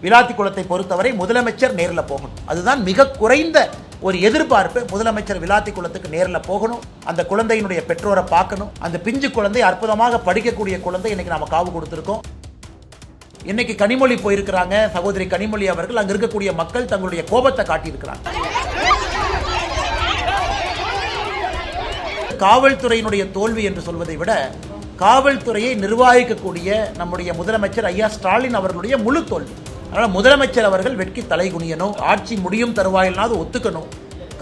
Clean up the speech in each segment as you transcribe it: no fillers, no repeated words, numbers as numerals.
விளாத்திக்குளத்தை பொறுத்தவரை முதலமைச்சர் நேரில் போகணும். அதுதான் மிக குறைந்த ஒரு எதிர்பார்ப்பு. முதலமைச்சர் விளாத்திக்குளத்துக்கு நேரில் போகணும், அந்த குழந்தையினுடைய பெற்றோரை பார்க்கணும். அந்த பிஞ்சு குழந்தை அற்புதமாக படிக்கக்கூடிய குழந்தை. இன்னைக்கு நாம காவு கொடுத்திருக்கோம். இன்னைக்கு கனிமொழி போயிருக்கிறாங்க. சகோதரி கனிமொழி அவர்கள் அங்க இருக்கக்கூடிய மக்கள் தங்களுடைய கோபத்தை காட்டியிருக்கிறாங்க. காவல்துறையினுடைய தோல்வி என்று சொல்வதை விட காவல்துறையை நிர்வகிக்கக்கூடிய நம்முடைய முதலமைச்சர் ஐயா ஸ்டாலின் அவர்களுடைய முழு தோல்வி. அதனால் முதலமைச்சர் அவர்கள் வெட்கி தலைகுனியணும். ஆட்சி முடியும் தருவாயில்னாவது ஒத்துக்கணும்.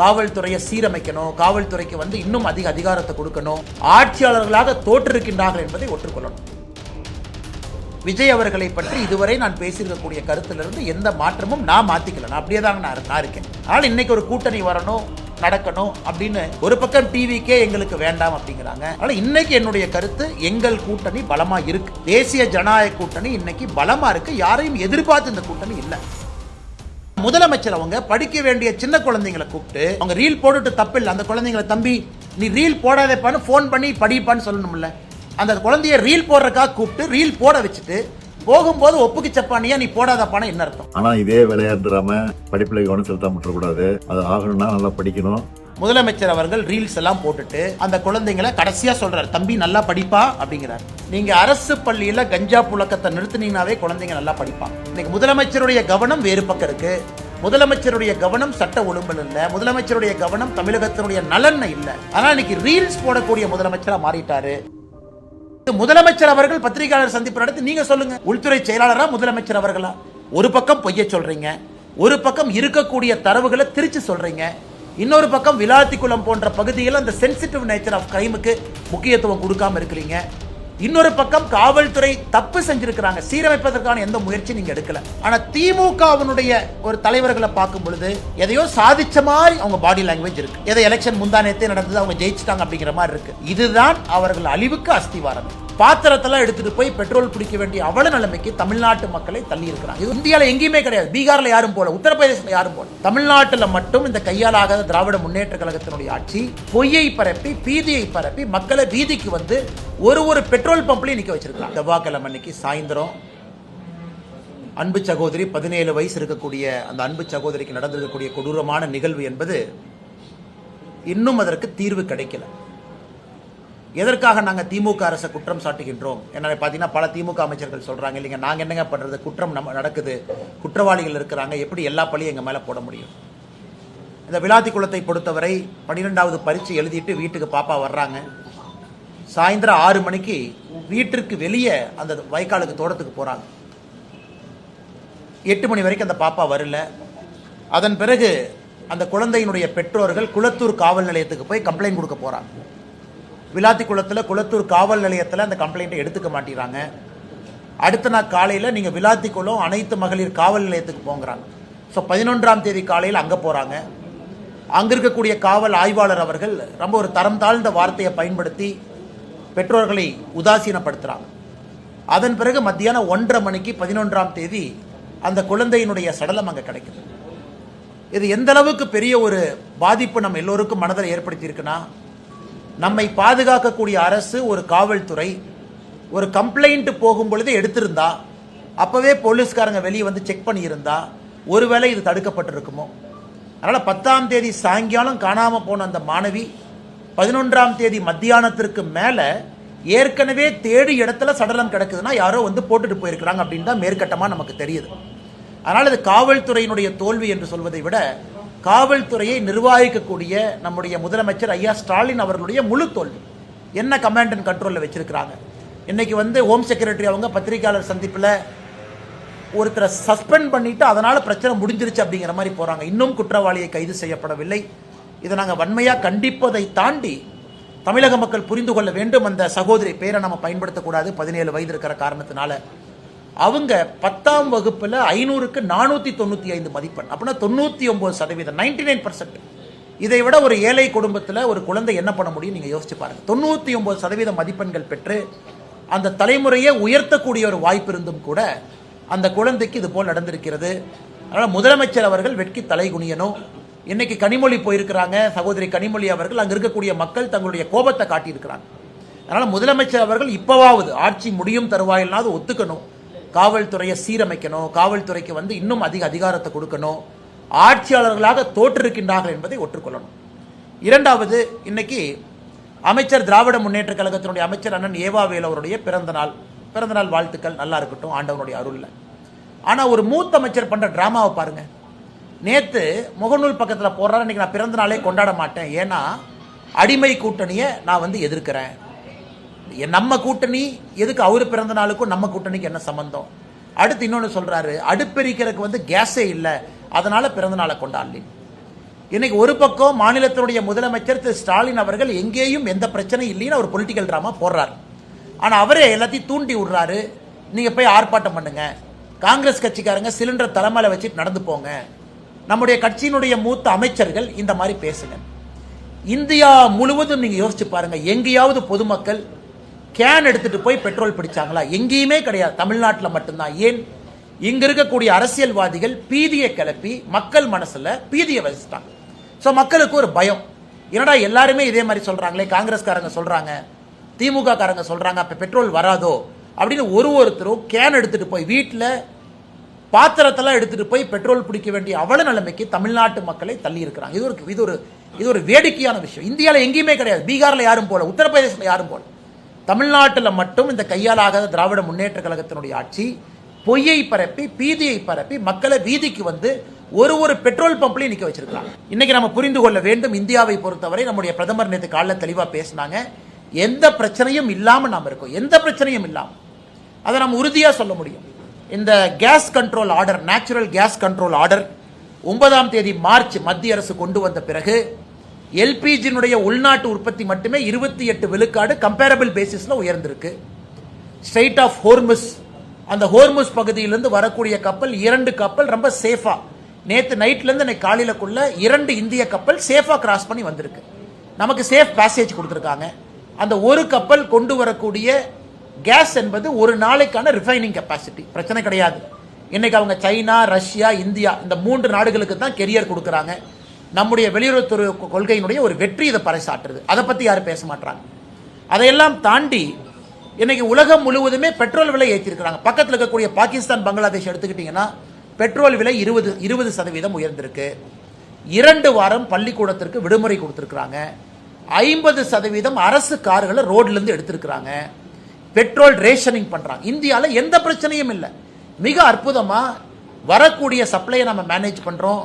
காவல்துறையை சீரமைக்கணும். காவல்துறைக்கு இன்னும் அதிக அதிகாரத்தை கொடுக்கணும். ஆட்சியாளர்களாக தோற்றிருக்கின்றார்கள் என்பதை ஒற்றுக்கொள்ளணும். விஜய் அவர்களை பற்றி இதுவரை நான் பேசியிருக்கக்கூடிய கருத்திலிருந்து எந்த மாற்றமும் நான் மாத்திக்கல. நான் அப்படியே தான் நான் இருக்கேன். ஆனால் இன்னைக்கு ஒரு கூட்டணி வரணும், நடக்கணும் அப்படின்னு ஒரு பக்கம் டிவிக்கே எங்களுக்கு வேண்டாம் அப்படிங்கிறாங்க. ஆனால் இன்னைக்கு என்னுடைய கருத்து, எங்கள் கூட்டணி பலமா இருக்கு. தேசிய ஜனநாயக கூட்டணி இன்னைக்கு பலமா இருக்கு. யாரையும் எதிர்பார்த்து இந்த கூட்டணி இல்லை. முதலமைச்சர் அவங்க படிக்க வேண்டிய சின்ன குழந்தைங்களை கூப்பிட்டு அவங்க ரீல் போட்டுட்டு தப்பில்லை. அந்த குழந்தைங்களை தம்பி நீ ரீல் போடாதப்பான்னு போன் பண்ணி படிப்பான்னு சொல்லணும்ல. அந்த குழந்தைய ரீல் போடுறதுக்காக கூப்பிட்டு ரீல் போட வச்சுட்டு போகும்போது ஒப்புக்கு சப்பானியா நீ போடாதப்பான என்ன அர்த்தம்? ஆனா இதே விளையாடுறாம படிப்புல கவனம் செலுத்த முட்டக்கூடாது. அது ஆகணும்னா நல்லா படிக்கணும். முதலமைச்சர் அவர்கள் ரீல்ஸ் எல்லாம் போட்டுட்டு அந்த குழந்தைங்களை கடைசியா சொல்றாரு, தம்பி நல்லா படிப்பா அப்படிங்கிறார். நீங்க அரசு பள்ளியில கஞ்சா புழக்கத்தை நிறுத்தினீங்கன்னாவே குழந்தைங்க நல்லா படிப்பாங்க. இன்னைக்கு முதலமைச்சருடைய கவனம் வேறு பக்கம் இருக்கு. முதலமைச்சருடைய கவனம் சட்ட ஒழுங்கல் இல்ல. முதலமைச்சருடைய கவனம் தமிழகத்தினுடைய நலன் இல்ல. ஆனா இன்னைக்கு ரீல்ஸ் போடக்கூடிய முதலமைச்சரா மாறிட்டாரு. முதலமைச்சர் அவர்கள் பத்திரிகையாளர் சந்திப்பு நடத்தி நீங்க சொல்லுங்க, உள்துறை செயலாளரா முதலமைச்சர் அவர்களா? ஒரு பக்கம் பொய்ய சொல்றீங்க, ஒரு பக்கம் இருக்கக்கூடிய தரவுகளை திருச்சி சொல்றீங்க, இன்னொரு பக்கம் விளாத்திக்குளம் போன்ற பகுதியில் அந்த சென்சிட்டிவ் நேச்சர் ஆஃப் கிரைமுக்கு முக்கியத்துவம் கொடுக்காம இருக்கிறீங்க. இன்னொரு பக்கம் காவல்துறை தப்பு செஞ்சிருக்கிறாங்க, சீரமைப்பதற்கான எந்த முயற்சி நீங்க எடுக்கல. ஆனா திமுகவினுடைய ஒரு தலைவர்களை பார்க்கும் பொழுது எதையோ சாதிச்ச மாதிரி அவங்க பாடி லாங்குவேஜ் இருக்கு. எதை எலெக்ஷன் முந்தானத்தே நடந்தது, அவங்க ஜெயிச்சிட்டாங்க அப்படிங்கிற மாதிரி இருக்கு. இதுதான் அவர்கள் அழிவுக்கு அஸ்திவாரம். பாத்திரத்தெல்லாம் எடுத்துட்டு போய் பெட்ரோல் பிடிக்க வேண்டிய அவல நிலைமைக்கு தமிழ்நாட்டு மக்களை தள்ளி இருக்கிறாங்க. இது இந்தியாவில் எங்கேயுமே கிடையாது. பீகார்ல யாரும் போல, உத்தரப்பிரதேசல யாரும் போல. தமிழ்நாட்டில் மட்டும் இந்த கையாலாகாத திராவிட முன்னேற்ற கழகத்தினுடைய ஆட்சி பொய்யை பரப்பி பீதியை பரப்பி மக்களை வீதிக்கு வந்து ஒரு பெட்ரோல் பம்ப்லயும் நிக்க வச்சிருக்காங்க. செவ்வாய்க்கிழமை அன்னைக்கு சாயந்தரம் அன்பு சகோதரி 17 வயசு இருக்கக்கூடிய அந்த அன்பு சகோதரிக்கு நடந்திருக்கக்கூடிய கொடூரமான நிகழ்வு என்பது இன்னும் அதற்கு தீர்வு கிடைக்கல. எதற்காக நாங்கள் திமுக அரசை குற்றம் சாட்டுகின்றோம்? என்ன பார்த்தீங்கன்னா பல திமுக அமைச்சர்கள் சொல்றாங்க, இல்லைங்க நாங்கள் என்னங்க பண்றது, குற்றம் நடக்குது, குற்றவாளிகள் இருக்கிறாங்க, எப்படி எல்லா பழியும் எங்கள் மேலே போட முடியும்? இந்த விளாத்திக்குளத்தை பொறுத்தவரை 12வது பரீட்சை எழுதிட்டு வீட்டுக்கு பாப்பா வர்றாங்க. சாயந்தரம் 6 மணிக்கு வீட்டிற்கு வெளியே அந்த வயக்காலுக்கு தோட்டத்துக்கு போறாங்க. 8 மணி வரைக்கும் அந்த பாப்பா வரல. அதன் பிறகு அந்த குழந்தையினுடைய பெற்றோர்கள் குளத்தூர் காவல் நிலையத்துக்கு போய் கம்ப்ளைண்ட் கொடுக்க போறாங்க. விளாத்திக்குளத்தில் குளத்தூர் காவல் நிலையத்தில் அந்த கம்ப்ளைண்ட்டை எடுத்துக்க மாட்டேங்கிறாங்க. அடுத்த நாள் காலையில் நீங்கள் விளாத்திக்குளம் அனைத்து மகளிர் காவல் நிலையத்துக்கு போங்கிறாங்க. ஸோ 11ஆம் தேதி காலையில் அங்கே போகிறாங்க. அங்கே இருக்கக்கூடிய காவல் ஆய்வாளர் அவர்கள் ரொம்ப ஒரு தரம் தாழ்ந்த வார்த்தையை பயன்படுத்தி பெற்றோர்களை உதாசீனப்படுத்துகிறாங்க. அதன் பிறகு மத்தியானம் 1:30 மணிக்கு 11ஆம் தேதி அந்த குழந்தையினுடைய சடலம் அங்கே கிடைக்குது. இது எந்த அளவுக்கு பெரிய ஒரு பாதிப்பு நம்ம எல்லோருக்கும் மனதில் ஏற்படுத்தி இருக்குன்னா, நம்மை பாதுகாக்கக்கூடிய அரசு ஒரு காவல்துறை ஒரு கம்ப்ளைண்ட் போகும் பொழுது எடுத்திருந்தா, அப்பவே போலீஸ்காரங்க வெளியே வந்து செக் பண்ணியிருந்தா ஒருவேளை இது தடுக்கப்பட்டிருக்குமோ? அதனால 10ஆம் தேதி சாயங்காலம் காணாம போன அந்த மாணவி 11ஆம் தேதி மத்தியானத்திற்கு மேல ஏற்கனவே தேடி இடத்துல சடலம் கிடக்குதுன்னா யாரோ வந்து போட்டுட்டு போயிருக்கிறாங்க அப்படின்னு தான் மேற்கட்டமா நமக்கு தெரியுது. அதனால இது காவல்துறையினுடைய தோல்வி என்று சொல்வதை விட காவல்துறையை நிர்வகிக்கக்கூடிய நம்முடைய முதலமைச்சர் ஐயா ஸ்டாலின் அவர்களுடைய முழு தோல்வி. என்ன கமாண்ட் அண்ட் கண்ட்ரோலில் வச்சிருக்கிறாங்க? இன்னைக்கு ஹோம் செக்ரட்டரி அவங்க பத்திரிகையாளர் சந்திப்பில் ஒருத்தரை சஸ்பெண்ட் பண்ணிட்டு அதனால பிரச்சனை முடிஞ்சிருச்சு அப்படிங்கிற மாதிரி போறாங்க. இன்னும் குற்றவாளியை கைது செய்யப்படவில்லை. இதை நாங்கள் வன்மையாக கண்டிப்பதை தாண்டி தமிழக மக்கள் புரிந்து கொள்ள வேண்டும். அந்த சகோதரி பேரை நம்ம பயன்படுத்தக்கூடாது, 17 வயது இருக்கிற காரணத்தினால. அவங்க 10ஆம் வகுப்புல 500க்கு 495 மதிப்பெண், அப்படின்னா 99%, 99%. இதை விட ஒரு ஏழை குடும்பத்தில் ஒரு குழந்தை என்ன பண்ண முடியும் நீங்க யோசிச்சு பாருங்க. 99% மதிப்பெண்கள் பெற்று அந்த தலைமுறையை உயர்த்தக்கூடிய ஒரு வாய்ப்பு இருந்தும் கூட அந்த குழந்தைக்கு இது போல் நடந்திருக்கிறது. அதனால முதலமைச்சர் அவர்கள் வெட்கி தலைகுனியணும். இன்னைக்கு கனிமொழி போயிருக்கிறாங்க. சகோதரி கனிமொழி அவர்கள் அங்க இருக்கக்கூடிய மக்கள் தங்களுடைய கோபத்தை காட்டியிருக்கிறாங்க. அதனால முதலமைச்சர் அவர்கள் இப்பவாவது ஆட்சி முடியும் தருவாயில்னாவது ஒத்துக்கணும். காவல்துறையை சீரமைக்கணும், காவல்துறைக்கு வந்து இன்னும் அதிக அதிகாரத்தை கொடுக்கணும், ஆட்சியாளர்களாக தோற்றிருக்கின்றார்கள் என்பதை ஒற்றுக்கொள்ளணும். இரண்டாவது, இன்னைக்கு அமைச்சர் திராவிட முன்னேற்ற கழகத்தினுடைய அமைச்சர் அண்ணன் ஏவாவேல் அவருடைய பிறந்தநாள் வாழ்த்துக்கள், நல்லா இருக்கட்டும் ஆண்டவனுடைய அருள்ல. ஆனா ஒரு மூத்த அமைச்சர் பண்ற டிராமாவை பாருங்க. நேத்து முகநூல் பக்கத்துல போடுறாரு, இன்னைக்கு நான் பிறந்த நாளே கொண்டாட மாட்டேன், ஏன்னா அடிமை கூட்டணியை நான் வந்து எதிர்க்கிறேன். நம்ம கூட்டணி எதுக்கு, அவரு பிறந்த நாளுக்கும் நம்ம கூட்டணிக்கு என்ன சம்பந்தம்? அடுத்து இன்னொன்னு சொல்றாரு, அடுப்பெரிக்கிறதுக்கு வந்து கேஸே இல்லை, அதனால பிறந்த நாளை கொண்டாடல. இன்னைக்கு ஒரு பக்கம் மாநிலத்தினுடைய முதலமைச்சர் திரு ஸ்டாலின் அவர்கள் எங்கேயும் எந்த பிரச்சனையும் இல்லைன்னு ஒரு பொலிட்டிக்கல் டிராமா போடுறாரு. ஆனா அவரே எல்லாத்தையும் தூண்டி விடுறாரு, நீங்க போய் ஆர்ப்பாட்டம் பண்ணுங்க, காங்கிரஸ் கட்சிக்காரங்க சிலிண்டர் தலைமையில வச்சுட்டு நடந்து போங்க, நம்முடைய கட்சியினுடைய மூத்த அமைச்சர்கள் இந்த மாதிரி பேசுங்க. இந்தியா முழுவதும் நீங்க யோசிச்சு பாருங்க, எங்கேயாவது பொதுமக்கள் கேன் எடுத்துட்டு போய் பெட்ரோல் பிடிச்சாங்களா? எங்கேயுமே கிடையாது, தமிழ்நாட்டில் மட்டும்தான். ஏன்? இங்க இருக்கக்கூடிய அரசியல்வாதிகள் பீதியை கிளப்பி மக்கள் மனசுல பீதியை வச்சுட்டாங்க. சோ மக்களுக்கு ஒரு பயம், என்னடா எல்லாருமே இதே மாதிரி சொல்றாங்களே, காங்கிரஸ்காரங்க சொல்றாங்க, திமுக காரங்க சொல்றாங்க, அப்ப பெட்ரோல் வராதோ அப்படின்னு ஒருத்தரும் கேன் எடுத்துட்டு போய் வீட்டில் பாத்திரத்தெல்லாம் எடுத்துட்டு போய் பெட்ரோல் பிடிக்க வேண்டிய அவல நிலைமைக்கு தமிழ்நாட்டு மக்களை தள்ளி இருக்கிறாங்க. இது ஒரு வேடிக்கையான விஷயம். இந்தியாவில் எங்கேயுமே கிடையாது. பீகார்ல யாரும் போல, உத்தரப்பிரதேசத்தில் யாரும் போல, தமிழ்நாட்டில் மட்டும் இந்த கையாலாகாத திராவிட முன்னேற்ற கழகத்தினுடைய ஆட்சி பொய்யை பரப்பி பீதியை பரப்பி மக்களை வீதிக்கு வந்து ஒரு பெட்ரோல் பம்ப்லையும் நிக்க வச்சிருக்காங்க. இன்னைக்கு நம்ம புரிந்து கொள்ள வேண்டும், இந்தியாவை பொறுத்தவரை நம்முடைய பிரதமர் நேற்று காலைல தெளிவா பேசினாங்க, எந்த பிரச்சனையும் இல்லாம நாம இருக்கோம், எந்த பிரச்சனையும் இல்லாம. அதை நம்ம உறுதியா சொல்ல முடியும். இந்த gas control order, natural gas control order 9ஆம் தேதி மார்ச் மத்திய அரசு கொண்டு வந்த பிறகு எல்பிஜியினுடைய உள்நாட்டு உற்பத்தி மட்டுமே 28 விழுக்காடு கம்பேரபிள் பேசிஸ்ல உயர்ந்திருக்கு. ஸ்ட்ரெயிட் ஆஃப் ஹோர்முஸ், அந்த ஹோர்முஸ் பகுதியிலிருந்து வரக்கூடிய கப்பல் 2 கப்பல் ரொம்ப சேஃபா, நேத்து நைட்ல இருந்து இன்னைக்கு காலையிலக்குள்ள 2 இந்திய கப்பல் சேஃபா கிராஸ் பண்ணி வந்திருக்கு. நமக்கு சேஃப் பேசேஜ் கொடுத்திருக்காங்க. அந்த ஒரு கப்பல் கொண்டு வரக்கூடிய கேஸ் என்பது ஒரு நாளைக்கான ரிஃபைனிங் கெப்பாசிட்டி, பிரச்சனை கிடையாது. இன்னைக்கு அவங்க சைனா, ரஷ்யா, இந்தியா இந்த 3 நாடுகளுக்கு தான் கெரியர் கொடுக்கறாங்க. நம்முடைய வெளியுறவுத்துறை கொள்கையினுடைய ஒரு வெற்றி இதை பறைசாற்றுது. அதை பத்தி யாரும் பேச மாட்டாங்க. அதையெல்லாம் தாண்டி இன்னைக்கு உலகம் முழுவதுமே பெட்ரோல் விலை ஏற்றிருக்கிறாங்க. பக்கத்தில் இருக்கக்கூடிய பாகிஸ்தான், பங்களாதேஷ் எடுத்துக்கிட்டீங்கன்னா பெட்ரோல் விலை 20% உயர்ந்திருக்கு. 2 வாரம் பள்ளிக்கூடத்திற்கு விடுமுறை கொடுத்திருக்கிறாங்க. 50% அரசு கார்களை ரோட்ல இருந்து எடுத்திருக்கிறாங்க. பெட்ரோல் ரேஷனிங் பண்றாங்க. இந்தியால எந்த பிரச்சனையும் இல்லை. மிக அற்புதமா வரக்கூடிய சப்ளையை நம்ம மேனேஜ் பண்றோம்.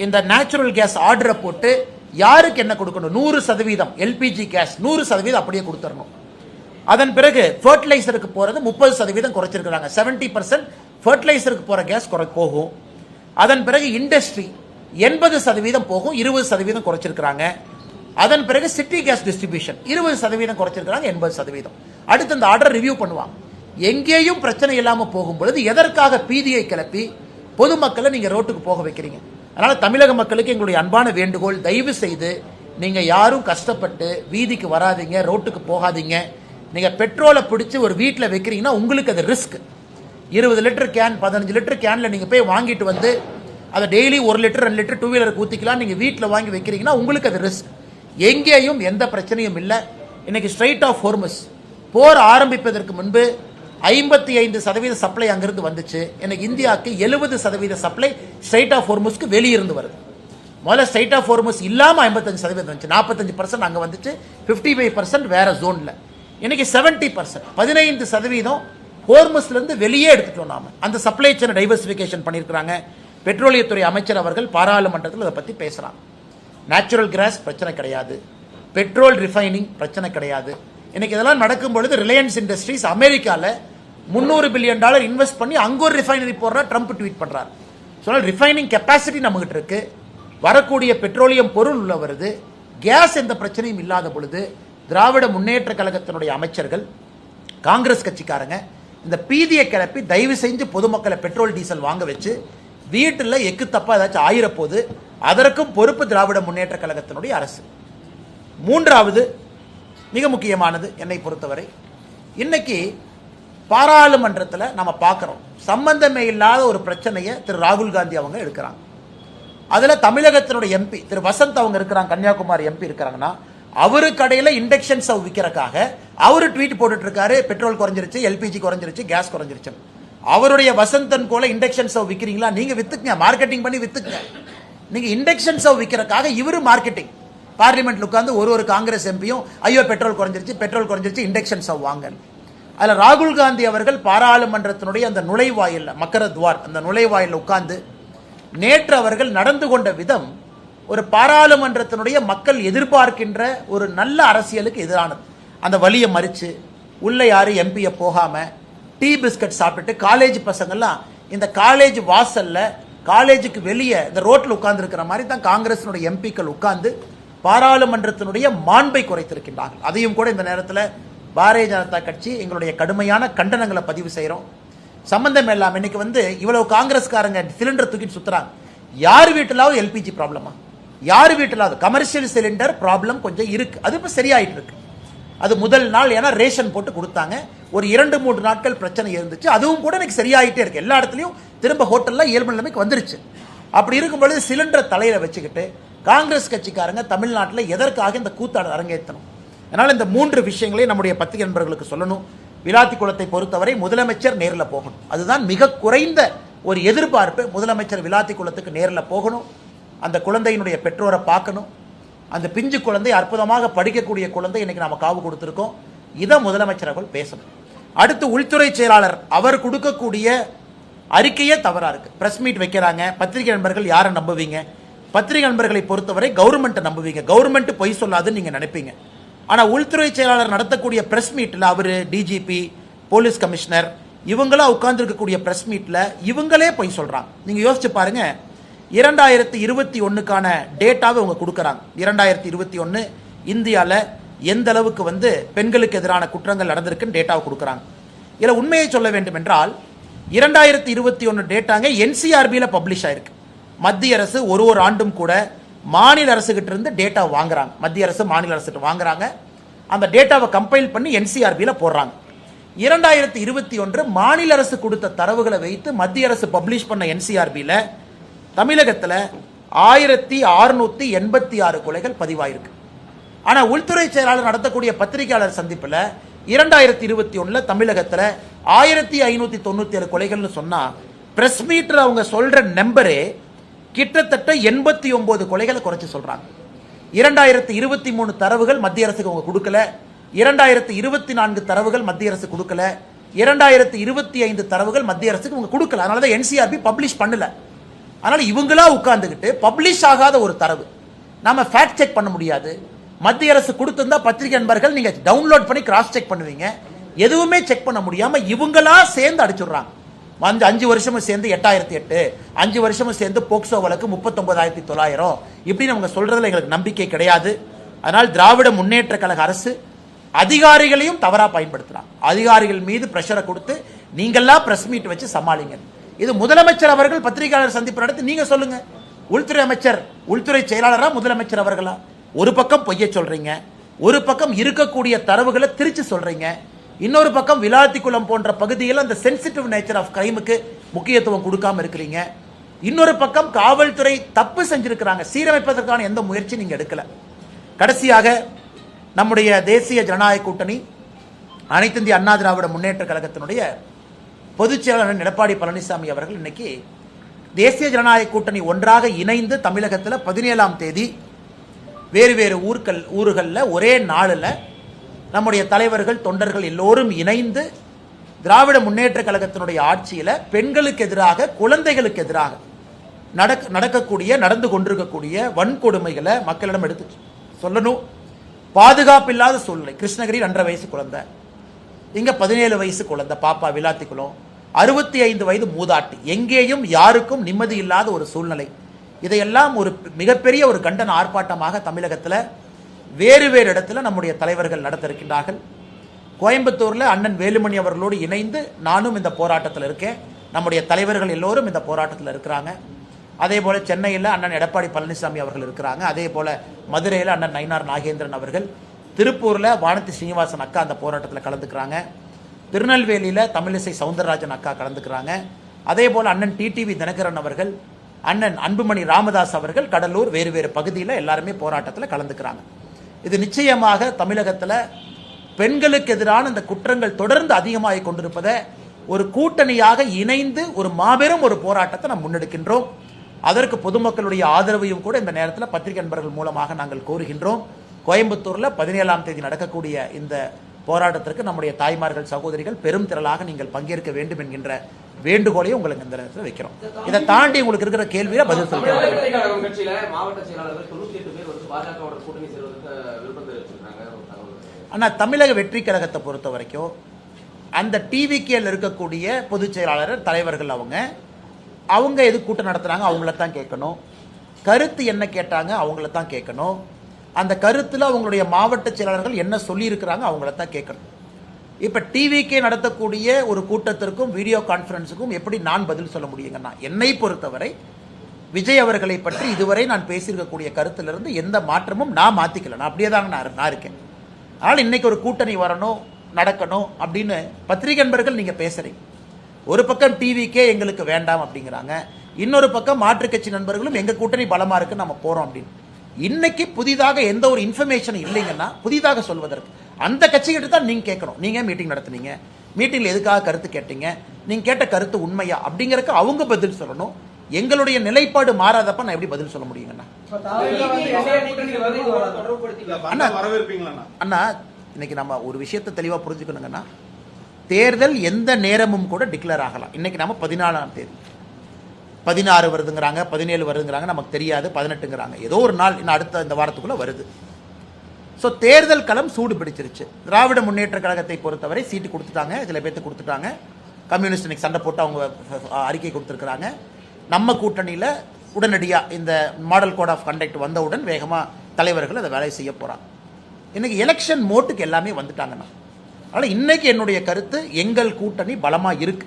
இந்த நேச்சுரல் கேஸ் ஆர்டரை போட்டு யாருக்கு என்ன கொடுக்கணும், 100% எல்பிஜி கேஸ் 100% அப்படியே கொடுத்துடணும். அதன் பிறகு ஃபர்டிலைசருக்கு போறது 30% குறைச்சிருக்கிறாங்க. 70% ஃபர்டிலைசருக்கு போற கேஸ் போகும். அதன் பிறகு இண்டஸ்ட்ரி 80% போகும், 20% குறைச்சிருக்கிறாங்க. அதன் பிறகு சிட்டி கேஸ் டிஸ்ட்ரிபியூஷன் 20% குறைச்சிருக்கிறாங்க, 80%. அடுத்து இந்த ஆர்டர் ரிவ்யூ பண்ணுவாங்க. எங்கேயும் பிரச்சனை இல்லாம போகும் பொழுது எதற்காக பீதியை கிளப்பி பொதுமக்களை நீங்க ரோட்டுக்கு போக வைக்கிறீங்க? அதனால தமிழக மக்களுக்கு எங்களுடைய அன்பான வேண்டுகோள், தயவு செய்து நீங்க யாரும் கஷ்டப்பட்டு வீதிக்கு வராதீங்க, ரோட்டுக்கு போகாதீங்க. நீங்க பெட்ரோலை பிடிச்சு ஒரு வீட்டில் வைக்கிறீங்கன்னா உங்களுக்கு அது ரிஸ்க். 20 லிட்டர் கேன், 15 லிட்டர் கேன்ல நீங்க போய் வாங்கிட்டு வந்து அதை டெய்லி 1 லிட்டர் 2 லிட்டர் 2 வீலருக்கு ஊத்திக்கலாம். நீங்க வீட்டில் வாங்கி வைக்கிறீங்கன்னா உங்களுக்கு அது ரிஸ்க். எங்கேயும் எந்த பிரச்சனையும் இல்லை. இன்னைக்கு ஸ்ட்ரெயிட் ஆஃப் ஹோர்முஸ் போர் ஆரம்பிப்பதற்கு முன்பு 55% சப்ளை அங்கிருந்து வந்துச்சு. எனக்கு இந்தியாவுக்கு 70% சப்ளை ஸ்ட்ரெயிட் ஆஃப் ஹோர்முஸ்க்கு வெளியிருந்து வருது. முதல்ல ஸ்ட்ரெயிட் ஆஃப் ஹோர்முஸ் இல்லாம 55% வந்துச்சு, 45% அங்க வந்துச்சு, 55% வேற ஜோன்ல. இன்னைக்கு 70%, 15% ஹோர்முஸ்ல இருந்து வெளியே எடுத்துட்டோம் நாம. அந்த சப்ளை செயின் டைவர்சிபிகேஷன் பண்ணியிருக்கிறாங்க. பெட்ரோலியத்துறை அமைச்சர் அவர்கள் பாராளுமன்றத்தில் அதை பத்தி பேசுறாங்க. நேச்சுரல் கேஸ் பிரச்சனை கிடையாது, பெட்ரோல் ரிஃபைனிங் பிரச்சனை கிடையாது. இன்னைக்கு இதெல்லாம் நடக்கும் பொழுது ரிலையன்ஸ் இண்டஸ்ட்ரீஸ் அமெரிக்கால $300 பில்லியன் இன்வெஸ்ட் பண்ணி அங்க ஒரு ரிஃபைனரி போடுறா, ட்ரம்ப் ட்வீட் பண்றாரு. சொன்னா ரிஃபைனிங் கெப்பாசிட்டி நம்மகிட்ட இருக்கு, வரக்கூடிய பெட்ரோலியம் பொருள் உள்ள வருது, கேஸ் எந்த பிரச்சனையும் இல்லாத பொழுது திராவிட முன்னேற்ற கழகத்தினுடைய அமைச்சர்கள், காங்கிரஸ் கட்சிக்காரங்க இந்த பீதியை கிளப்பி தயவு செஞ்சு பொதுமக்களை பெட்ரோல் டீசல் வாங்க வச்சு வீட்டில் எக்கு தப்பா ஏதாச்சும் ஆயிரப்போது அதற்கும் பொறுப்பு திராவிட முன்னேற்ற கழகத்தினுடைய அரசு. மூன்றாவது மிக முக்கியமானது என்னை பொறுத்தவரை, இன்னைக்கு பாராளுமன்றத்தில் நம்ம பார்க்கிறோம், சம்பந்தமே இல்லாத ஒரு பிரச்சனையை திரு ராகுல் காந்தி அவங்க எடுக்கிறாங்க. அதுல தமிழகத்தினுடைய எம்பி திரு வசந்த் அவங்க இருக்கிறாங்க, கன்னியாகுமரி எம்பி இருக்கிறாங்கன்னா, அவரு கடையில இண்டக்ஷன் ஸ்டவ் விற்கிறக்காக அவரு ட்வீட் போட்டுட்டு இருக்காரு, பெட்ரோல் குறைஞ்சிருச்சு, எல்பிஜி குறைஞ்சிருச்சு, கேஸ் குறைஞ்சிருச்சு. அவருடைய வசந்தன் கோல இண்டக்ஷன் ஸ்டவ் விற்கிறீங்களா? நீங்க வித்துக்குங்க, மார்க்கெட்டிங் பண்ணி வித்துக்குங்க. நீங்க இண்டக்ஷன் ஸ்டவ் விற்கிறதுக்காக இவரு மார்க்கெட்டிங் பார்லிமெண்ட்ல உட்கார்ந்து ஒரு காங்கிரஸ் எம்பியும் ஐயோ பெட்ரோல் குறைஞ்சிருச்சு இண்டக்ஷன் ஸ்டவ் வாங்க. அதுல ராகுல் காந்தி அவர்கள் பாராளுமன்றத்தினுடைய அந்த நுழைவாயில் மக்கரத்வார் அந்த நுழைவாயில் உட்கார்ந்து நேற்று அவர்கள் நடந்து கொண்ட விதம் ஒரு பாராளுமன்றத்தினுடைய மக்கள் எதிர்பார்க்கின்ற ஒரு நல்ல அரசியலுக்கு எதிரானது. அந்த வழியை மறிச்சு உள்ள யாரு எம்பியை போகாம டீ பிஸ்கட் சாப்பிட்டு காலேஜ் பசங்கள்லாம் இந்த காலேஜ் வாசல்ல காலேஜுக்கு வெளியே இந்த ரோட்ல உட்கார்ந்து இருக்கிற மாதிரி தான் காங்கிரசினுடைய எம்பிக்கள் உட்கார்ந்து பாராளுமன்றத்தினுடைய மாண்பை குறைத்திருக்கின்றார்கள். அதையும் கூட இந்த நேரத்தில் பாரதிய ஜனதா கட்சி எங்களுடைய கடுமையான கண்டனங்களை பதிவு செய்யறோம். சம்பந்தம் இல்லாம இன்னைக்கு இவ்வளவு காங்கிரஸ்காரங்க சிலிண்டர் தூக்கிட்டு சுத்துறாங்க. யார் வீட்டிலாவது எல்பிஜி ப்ராப்ளமா? யார் வீட்டிலாவது கமர்ஷியல் சிலிண்டர் ப்ராப்ளம் கொஞ்சம் இருக்கு. அது இப்ப சரியாயிட்டு இருக்கு. அது முதல் நாள் ஏன்னா ரேஷன் போட்டு கொடுத்தாங்க. ஒரு 2-3 நாட்கள் பிரச்சனை இருந்துச்சு. அதுவும் கூட எனக்கு சரியாயிட்டே இருக்கு. எல்லா இடத்துலையும் திரும்ப ஹோட்டல்ல இயல்பு நிலைமைக்கு வந்துருச்சு. அப்படி இருக்கும் பொழுது சிலிண்டர் தலையில வச்சுக்கிட்டு காங்கிரஸ் கட்சிக்காரங்க தமிழ்நாட்டில் எதற்காக இந்த கூத்தாட அரங்கேற்றணும்? அதனால இந்த 3 விஷயங்களையும் நம்முடைய பத்திரிகை நண்பர்களுக்கு சொல்லணும். விளாத்திக்குளத்தை பொறுத்தவரை முதலமைச்சர் நேரில் போகணும். அதுதான் மிக குறைந்த ஒரு எதிர்பார்ப்பு. முதலமைச்சர் விளாத்திக்குளத்துக்கு நேரில் போகணும். அந்த குழந்தையினுடைய பெற்றோரை பார்க்கணும். அந்த பிஞ்சு குழந்தை அற்புதமாக படிக்கக்கூடிய குழந்தை இன்னைக்கு நாம காவு கொடுத்திருக்கோம். இதை முதலமைச்சர் அவர்கள் பேசணும். அடுத்து உள்துறை செயலாளர் அவர் கொடுக்கக்கூடிய அறிக்கையே தவறா இருக்கு. பிரஸ் மீட் வைக்கிறாங்க. பத்திரிகை நண்பர்கள் யாரை நம்புவீங்க? பத்திரிகை நண்பர்களை பொறுத்தவரை கவர்மெண்ட் நம்புவீங்க. கவர்மெண்ட் பொய் சொல்லாதுன்னு நீங்க நினைப்பீங்க. ஆனா உள்துறை செயலாளர் நடத்தக்கூடிய பிரஸ் மீட்ல அவரு டிஜிபி போலீஸ் கமிஷனர் இவங்களா உட்கார்ந்து இருக்கக்கூடிய பிரஸ் மீட்ல இவங்களே பொய் சொல்றாங்க. நீங்க யோசிச்சு பாருங்க. 2021க்கான டேட்டாவை அவங்க கொடுக்கறாங்க. 2021 இந்தியால எந்த அளவுக்கு பெண்களுக்கு எதிரான குற்றங்கள் நடந்திருக்குன்னு டேட்டாவை கொடுக்கறாங்க. இதுல உண்மையை சொல்ல வேண்டும் என்றால் 2021 டேட்டாங்க என்சிஆர்பியில் பப்ளிஷ் ஆயிருக்கு. மத்திய அரசு ஒரு ஆண்டும் கூட மாநில அரசு கிட்ட இருந்து டேட்டா வாங்குறாங்க. மத்திய அரசு மாநில அரசு வாங்குறாங்க. அந்த டேட்டாவை கம்பைல் பண்ணி என்சிஆர்பியில் போடுறாங்க. 2021 மாநில அரசு கொடுத்த தரவுகளை வைத்து மத்திய அரசு பப்ளிஷ் பண்ண என்சிஆர்பியில் தமிழகத்தில் 1686 கொலைகள் பதிவாயிருக்கு. ஆனா உள்துறை செயலாளர் நடத்தக்கூடிய பத்திரிகையாளர் சந்திப்பில் 2021 தமிழகத்தில் 1597 கொலைகள்னு சொன்னா பிரஸ் மீட்டர் அவங்க சொல்ற நம்பரே கிட்டத்தட்ட 89 கொலைகளை குறைச்சு சொல்றாங்க. 2023 தரவுகள் மத்திய அரசுக்கு அவங்க கொடுக்கல. 2024 தரவுகள் மத்திய அரசு கொடுக்கல. 2025 தரவுகள் மத்திய அரசுக்கு அவங்க கொடுக்கல. அதனாலதான் என்சிஆர்பி பப்ளிஷ் பண்ணல. அதனால இவங்களா உட்கார்ந்துகிட்டு பப்ளிஷ் ஆகாத ஒரு தரவு நாம ஃபேக்ட் செக் பண்ண முடியாது. மத்திய அரசு கொடுத்திருந்தா பத்திரிகை நண்பர்கள் நீங்க டவுன்லோட் பண்ணி கிராஸ் செக் பண்ணுவீங்க. எதுவுமே செக் பண்ண முடியாம இவங்களா சேர்ந்து அடிச்சுடுறாங்க. 5 வருஷமும் சேர்ந்து 8008, 5 வருஷமும் சேர்ந்து போக்சோ வழக்கு 39,900 இப்படின்னு அவங்க சொல்றதுல எங்களுக்கு நம்பிக்கை கிடையாது. அதனால் திராவிட முன்னேற்ற கழக அரசு அதிகாரிகளையும் தவறா பயன்படுத்துறாங்க. அதிகாரிகள் மீது பிரஷரை கொடுத்து நீங்களா பிரஸ் மீட் வச்சு சமாளிங்க. இது முதலமைச்சர் அவர்கள் பத்திரிகையாளர் சந்திப்பு நடத்தி நீங்க சொல்லுங்க. உள்துறை அமைச்சர் உள்துறை செயலாளரா முதலமைச்சர் அவர்களா? ஒரு பக்கம் பொய்ய சொல்றீங்க, ஒரு பக்கம் இருக்கக்கூடிய தரவுகளை திருச்சி சொல்றீங்க, இன்னொரு பக்கம் விளாத்திக்குளம் போன்ற பகுதியில் அந்த சென்சிட்டிவ் நேச்சர் ஆஃப் கிரைமுக்கு முக்கியத்துவம் கொடுக்காம இருக்கிறீங்க. இன்னொரு பக்கம் காவல்துறை தப்பு செஞ்சிருக்கிறாங்க, சீரமைப்பதற்கான எந்த முயற்சி நீங்க எடுக்கல. கடைசியாக நம்முடைய தேசிய ஜனநாயக கூட்டணி அனைத்து இந்திய அண்ணா திராவிட முன்னேற்ற கழகத்தினுடைய பொதுச் செயலாளர் எடப்பாடி பழனிசாமி அவர்கள் இன்னைக்கு தேசிய ஜனநாயக கூட்டணி ஒன்றாக இணைந்து தமிழகத்தில் 17ஆம் தேதி வேறு வேறு ஊர்களில் ஒரே நாளில் நம்முடைய தலைவர்கள் தொண்டர்கள் எல்லோரும் இணைந்து திராவிட முன்னேற்ற கழகத்தினுடைய ஆட்சியில் பெண்களுக்கு எதிராக குழந்தைகளுக்கு எதிராக நடந்து கொண்டிருக்கக்கூடிய வன்கொடுமைகளை மக்களிடம் எடுத்து சொல்லணும். பாதுகாப்பில்லாத சூழ்நிலை. கிருஷ்ணகிரி 2.5 வயசு குழந்தை, இங்க 17 வயசு குழந்தை பாப்பா விளாத்திக்குளம், 65 வயது மூதாட்டி, எங்கேயும் யாருக்கும் நிம்மதி இல்லாத ஒரு சூழ்நிலை. இதையெல்லாம் ஒரு மிகப்பெரிய ஒரு கண்டன ஆர்ப்பாட்டமாக தமிழகத்தில் வேறு வேறு இடத்துல நம்முடைய தலைவர்கள் நடத்த இருக்கின்றார்கள். கோயம்புத்தூர்ல அண்ணன் வேலுமணி அவர்களோடு இணைந்து நானும் இந்த போராட்டத்தில் இருக்கேன். நம்முடைய தலைவர்கள் எல்லோரும் இந்த போராட்டத்தில் இருக்கிறாங்க. அதே போல சென்னையில் அண்ணன் எடப்பாடி பழனிசாமி அவர்கள் இருக்கிறாங்க. அதே போல மதுரையில் அண்ணன் நயினார் நாகேந்திரன் அவர்கள், திருப்பூர்ல வானதி சீனிவாசன் அக்கா அந்த போராட்டத்தில் கலந்துக்கிறாங்க, திருநெல்வேலியில தமிழிசை சவுந்தரராஜன் அக்கா கலந்துக்கிறாங்க. அதே போல அண்ணன் டிடிவி தினகரன் அவர்கள், அண்ணன் அன்புமணி ராமதாஸ் அவர்கள் கடலூர் வேறு வேறு பகுதியில் எல்லாருமே போராட்டத்தில் கலந்துக்கிறாங்க. இது நிச்சயமாக தமிழகத்தில் பெண்களுக்கு எதிரான இந்த குற்றங்கள் தொடர்ந்து அதிகமாகிக் கொண்டிருப்பதை ஒரு கூட்டணியாக இணைந்து ஒரு மாபெரும் ஒரு போராட்டத்தை நாம் முன்னெடுக்கின்றோம். அதற்கு பொதுமக்களுடைய ஆதரவையும் கூட இந்த நேரத்தில் பத்திரிகை நண்பர்கள் மூலமாக நாங்கள் கோருகின்றோம். கோயம்புத்தூர்ல 17ஆம் தேதி நடக்கக்கூடிய இந்த போராட்டத்திற்கு நம்முடைய தாய்மார்கள் சகோதரிகள் பெரும் திரளாக நீங்கள் பங்கேற்க வேண்டும் என்கின்ற வேண்டுகோளையும் உங்களுக்கு இந்த நேரத்தில் வைக்கிறோம். இதை தாண்டி உங்களுக்கு இருக்கிற கேள்வியில பதில் சொல்றேன். ஆனா தமிழக வெற்றி கழகத்தை பொறுத்த வரைக்கும் அந்த டிவிகேல இருக்கக்கூடிய பொதுச் செயலாளர் தலைவர்கள் அவங்க எது கூட்டம் நடத்துறாங்க அவங்கள தான் கேட்கணும். கருத்து என்ன கேட்டாங்க அவங்கள தான் கேட்கணும். அந்த கருத்துல அவங்களுடைய மாவட்ட செயலாளர்கள் என்ன சொல்லி இருக்கிறாங்க அவங்கள தான் கேட்கணும். இப்ப டிவிகே நடத்தக்கூடிய ஒரு கூட்டத்திற்கும் வீடியோ கான்பரன்ஸுக்கும் எப்படி நான் பதில் சொல்ல முடியுங்கன்னா, என்னை பொறுத்தவரை விஜய் அவர்களை பற்றி இதுவரை நான் பேசியிருக்கக்கூடிய கருத்திலிருந்து எந்த மாற்றமும் நான் மாத்திக்கல. நான் அப்படியே தாங்க நான் இருக்கேன். ஆனால் இன்னைக்கு ஒரு கூட்டணி வரணும் நடக்கணும் அப்படின்னு பத்திரிகை நண்பர்கள் நீங்க பேசுறீங்க. ஒரு பக்கம் டிவிக்கே எங்களுக்கு வேண்டாம் அப்படிங்கிறாங்க, இன்னொரு பக்கம் மாற்றுக் கட்சி நண்பர்களும் எங்க கூட்டணி பலமா இருக்கு நம்ம போறோம் அப்படின்னு. இன்னைக்கு புதிதாக எந்த ஒரு இன்ஃபர்மேஷன் இல்லைங்கன்னா புதிதாக சொல்வதற்கு அந்த கட்சிகிட்ட தான் நீங்க கேட்கணும். நீங்க மீட்டிங் நடத்துனீங்க, மீட்டிங்ல எதுக்காக கருத்து கேட்டீங்க, நீங்க கேட்ட கருத்து உண்மையா அப்படிங்கறதுக்கு அவங்க பதில் சொல்லணும். எங்களுடைய நிலைப்பாடு மாறாதப்ப நான் எப்படி பதில் சொல்ல முடியுங்கண்ணா? அண்ணா இன்னைக்கு நம்ம ஒரு விஷயத்தை தெளிவா புரிஞ்சுக்கணுங்கன்னா, தேர்தல் எந்த நேரமும் கூட டிக்ளேர் ஆகலாம். இன்னைக்கு நம்ம 14ஆம் தேதி 16 வருதுங்கிறாங்க, 17 வருதுங்கிறாங்க, நமக்கு தெரியாது, 18ங்கிறாங்க. ஏதோ ஒரு நாள் இன்னும் அடுத்த இந்த வாரத்துக்குள்ள வருது. ஸோ தேர்தல் களம் சூடு பிடிச்சிருச்சு. திராவிட முன்னேற்ற கழகத்தை பொறுத்தவரை சீட்டு கொடுத்துட்டாங்க, சில பேர்த்து கொடுத்துட்டாங்க. கம்யூனிஸ்ட் இன்னைக்கு சண்டை போட்டு அவங்க அறிக்கை கொடுத்துருக்குறாங்க. நம்ம கூட்டணியில் உடனடியாக இந்த மாடல் கோட் ஆஃப் கண்டக்ட் வந்தவுடன் வேகமாக தலைவர்கள் அதை வேலை செய்ய போகிறாங்க. இன்னைக்கு எலெக்ஷன் மோட்டுக்கு எல்லாமே வந்துட்டாங்கண்ணா. அதனால் இன்னைக்கு என்னுடைய கருத்து, எங்கள் கூட்டணி பலமாக இருக்கு.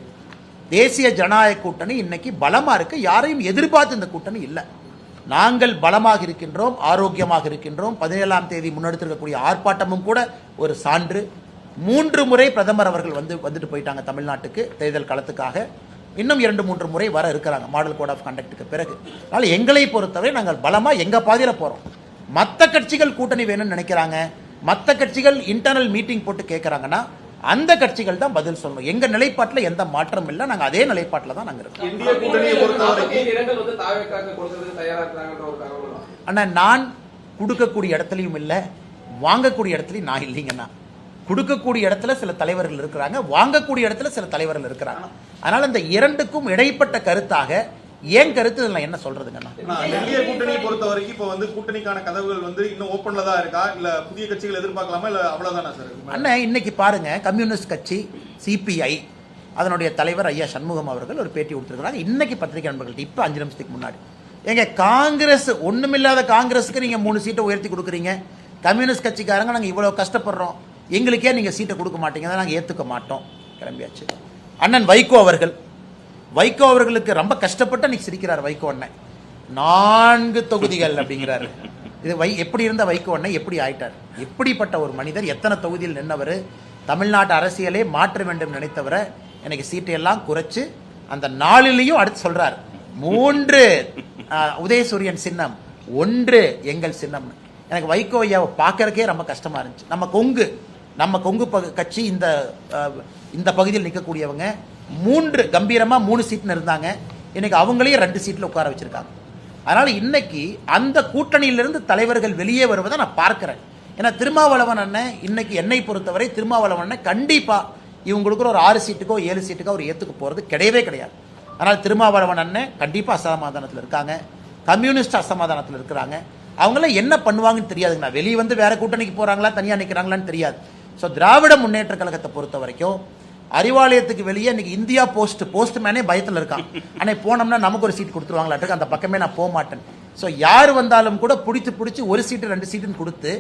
தேசிய ஜனநாயக கூட்டணி இன்னைக்கு பலமாக இருக்கு. யாரையும் எதிர்பார்த்து இந்த கூட்டணி இல்லை. நாங்கள் பலமாக இருக்கின்றோம், ஆரோக்கியமாக இருக்கின்றோம். 17ஆம் தேதி முன்னெடுத்திருக்கக்கூடிய ஆர்ப்பாட்டமும் கூட ஒரு சான்று. 3 முறை பிரதமர் அவர்கள் வந்துட்டு போயிட்டாங்க தமிழ்நாட்டுக்கு தேர்தல் களத்துக்காக. இன்னும் 2-3 முறை வர இருக்கிறாங்க மாடல் கோட் ஆஃப் கண்டக்டுக்கு பிறகு. அதனால் எங்களை பொறுத்தவரை நாங்கள் பலமாக எங்க பாதையில போறோம். மற்ற கட்சிகள் கூட்டணி வேணும்னு நினைக்கிறாங்க, மற்ற கட்சிகள் இன்டர்னல் மீட்டிங் போட்டு கேட்கறாங்கன்னா அந்த கட்சிகள் தான் பதில் சொல்லணும். எங்க நிலைப்பாட்டில் எந்த மாற்றம் இல்லை, நாங்க அதே நிலைப்பாட்டில் தான் நாங்க இருக்கோம். ஆனா நான் கொடுக்கக்கூடிய இடத்துலையும் இல்லை, வாங்கக்கூடிய இடத்துலையும் நான் இல்லைங்கண்ணா. கொடுக்கக்கூடிய இடத்துல சில தலைவர்கள் இருக்கிறாங்க, வாங்கக்கூடிய இடத்துல சில தலைவர்கள் இருக்கிறாங்க. அதனால இந்த இரண்டுக்கும் இடைப்பட்ட கருத்தாக ஏன் கருத்து என்ன சொல்றதுங்கண்ணா? டெல்லியை கூட்டணியை பொறுத்த வரைக்கும் இப்போ கூட்டணிக்கான கதவுகள் இன்னும் ஓப்பன்ல தான் இருக்கா, இல்ல புதிய கட்சிகள் எதிர்பார்க்கலாமா, இல்ல அவ்வளவுதானா சார்? அண்ணா இன்னைக்கு பாருங்க, கம்யூனிஸ்ட் கட்சி சிபிஐ அதனுடைய தலைவர் ஐயா சண்முகம் அவர்கள் ஒரு பேட்டி கொடுத்திருக்கிறாங்க இன்னைக்கு பத்திரிகை நண்பர்கள்ட்ட. இப்ப 5 நிமிஷத்துக்கு முன்னாடி எங்க காங்கிரஸ் ஒண்ணுமில்லாத காங்கிரஸுக்கு நீங்க 3 சீட்டை உயர்த்தி கொடுக்குறீங்க, கம்யூனிஸ்ட் கட்சிக்காரங்க நாங்க இவ்வளவு கஷ்டப்படுறோம், எங்களுக்கே நீங்க சீட்டை கொடுக்க மாட்டீங்க, நாங்க ஏத்துக்க மாட்டோம், கிளம்பியாச்சு. அண்ணன் வைகோ அவர்களுக்கு ரொம்ப கஷ்டப்பட்டு அன்னைக்கு சிரிக்கிறார் வைகோ அண்ணன். 4 தொகுதிகள் அப்படிங்கிறாரு. இது எப்படி இருந்த வைகோ அண்ணன் எப்படி ஆயிட்டார்? எப்படிப்பட்ட ஒரு மனிதர், எத்தனை தொகுதியில் நின்றவர், தமிழ்நாட்டு அரசியலே மாற்ற வேண்டும் நினைத்தவரை எனக்கு சீட்டையெல்லாம் குறைச்சு அந்த 4லையும் அடுத்து சொல்றார் 3 உதயசூரியன் சின்னம், 1 எங்கள் சின்னம். எனக்கு வைகோ ஐயாவை பார்க்கறக்கே ரொம்ப கஷ்டமா இருந்துச்சு. நம்ம கொங்கு கட்சி இந்த பகுதியில் நிற்கக்கூடியவங்க 3 கம்பீரமா 3 சீட்னு இருந்தாங்க. இன்னைக்கு அவங்களையும் 2 சீட்ல உட்கார வச்சிருக்காங்க. அதனால இன்னைக்கு அந்த கூட்டணியிலிருந்து தலைவர்கள் வெளியே வருவதை நான் பார்க்கிறேன். ஏன்னா திருமாவளவன் அண்ணன் இன்னைக்கு என்னை பொறுத்தவரை திருமாவளவன் அண்ணன் கண்டிப்பா இவங்களுக்கு ஒரு 6 சீட்டுக்கோ 7 சீட்டுக்கோ அவர் ஏத்துக்க போறது கிடையவே கிடையாது. அதனால திருமாவளவன் அண்ணன் கண்டிப்பா அசமாதானத்தில் இருக்காங்க, கம்யூனிஸ்ட் அசமாதானத்தில் இருக்கிறாங்க. அவங்கள என்ன பண்ணுவாங்கன்னு தெரியாதுங்கண்ணா. வெளியே வந்து வேற கூட்டணிக்கு போறாங்களா தனியா நிற்கிறாங்களான்னு தெரியாது. ஸோ திராவிட முன்னேற்ற கழகத்தை பொறுத்த வரைக்கும் அறிவாலயத்துக்கு வெளியே இன்னைக்கு இந்தியா போஸ்ட்மேனே பயத்தில் இருக்கான். ஆனால் போனோம்னா நமக்கு ஒரு சீட் கொடுத்துருவாங்களாட்டுக்கு அந்த பக்கமே நான் போக மாட்டேன். ஸோ யார் வந்தாலும் கூட பிடிச்சி 1 சீட்டு 2 சீட்டுன்னு கொடுத்து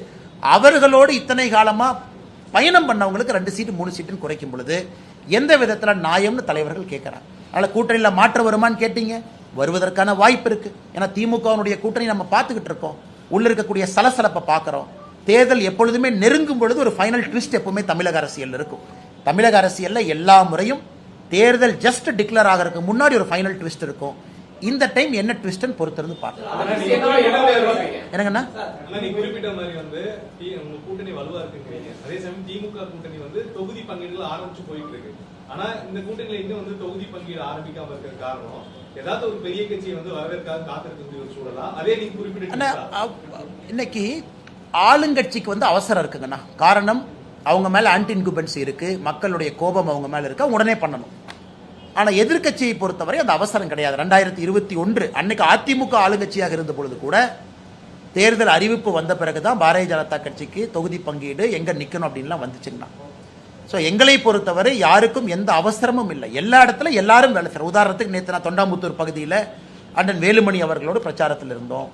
அவர்களோடு இத்தனை காலமா பயணம் பண்ணவங்களுக்கு 2 சீட்டு 3 சீட்டுன்னு குறைக்கும் பொழுது எந்த விதத்தில் நியாயம்னு தலைவர்கள் கேட்கிறாங்க. அதனால கூட்டணியில் மாற்றம் வருமானு கேட்டீங்க, வருவதற்கான வாய்ப்பு இருக்கு. ஏன்னா திமுகவுடைய கூட்டணி நம்ம பார்த்துக்கிட்டு இருக்கோம், உள்ள இருக்கக்கூடிய சலசலப்பை பார்க்கிறோம். தேர்தல் எப்பொழுதுமே நெருங்கும் பொழுது ஒரு ஃபைனல் ட்விஸ்ட் எப்பவுமே தமிழக அரசியல் இருக்கும். தமிழக அரசியல்ல எல்லா முறையும் தேர்தல் ஜஸ்ட் டிக்ளேர் ஆகிறதுக்கு முன்னாடி ஒரு ஃபைனல் ட்விஸ்ட் இருக்கும். இந்த டைம் என்ன ட்விஸ்ட்னு பொறுத்திருந்து பார்க்கலாம். என்னங்கண்ணா? நீங்க குறிப்பிட்ட மாதிரி வந்து உங்க கூட்டணி வலுவா இருக்குங்கிறீங்க. அதே சமயம் திமுக கூட்டணி வந்து தொகுதி பங்கீடுகள் ஆரம்பிச்சு போயிட்டு இருக்கு. ஆனா இந்த கூட்டணியில இன்னும் வந்து தொகுதி பங்கீடு ஆரம்பிக்காம இருக்கிற காரணம் ஏதாவது ஒரு பெரிய கட்சியை வந்து வரவேற்காக காத்திருக்கக்கூடிய ஒரு சூழலா? அதே நீங்க குறிப்பிட்ட இன்னைக்கு ஆளுங்கட்சிக்கு வந்து அவசரம் இருக்குங்கண்ணா. காரணம் அவங்க மேல ஆன்டி இன்குபென்சி இருக்கு, மக்களுடைய கோபம் அவங்க மேல இருக்கு, உடனே பண்ணணும். ஆனா எதிர்கட்சியை பொறுத்தவரை அந்த அவசரம் கிடையாது. 2021 அன்னைக்கு அதிமுக ஆளுங்கட்சியாக இருந்த பொழுது கூட தேர்தல் அறிவிப்பு வந்த பிறகுதான் பாரதிய ஜனதா கட்சிக்கு தொகுதி பங்கீடு எங்க நிக்கணும் அப்படின்லாம் வந்துச்சுங்கண்ணா. ஸோ எங்களை பொறுத்தவரை யாருக்கும் எந்த அவசரமும் இல்லை. எல்லா இடத்துல எல்லாரும் வேலை செய்யறோம். உதாரணத்துக்கு நேற்று நான் தொண்டாமுத்தூர் பகுதியில் அண்ணன் வேலுமணி அவர்களோடு பிரச்சாரத்தில் இருந்தோம்.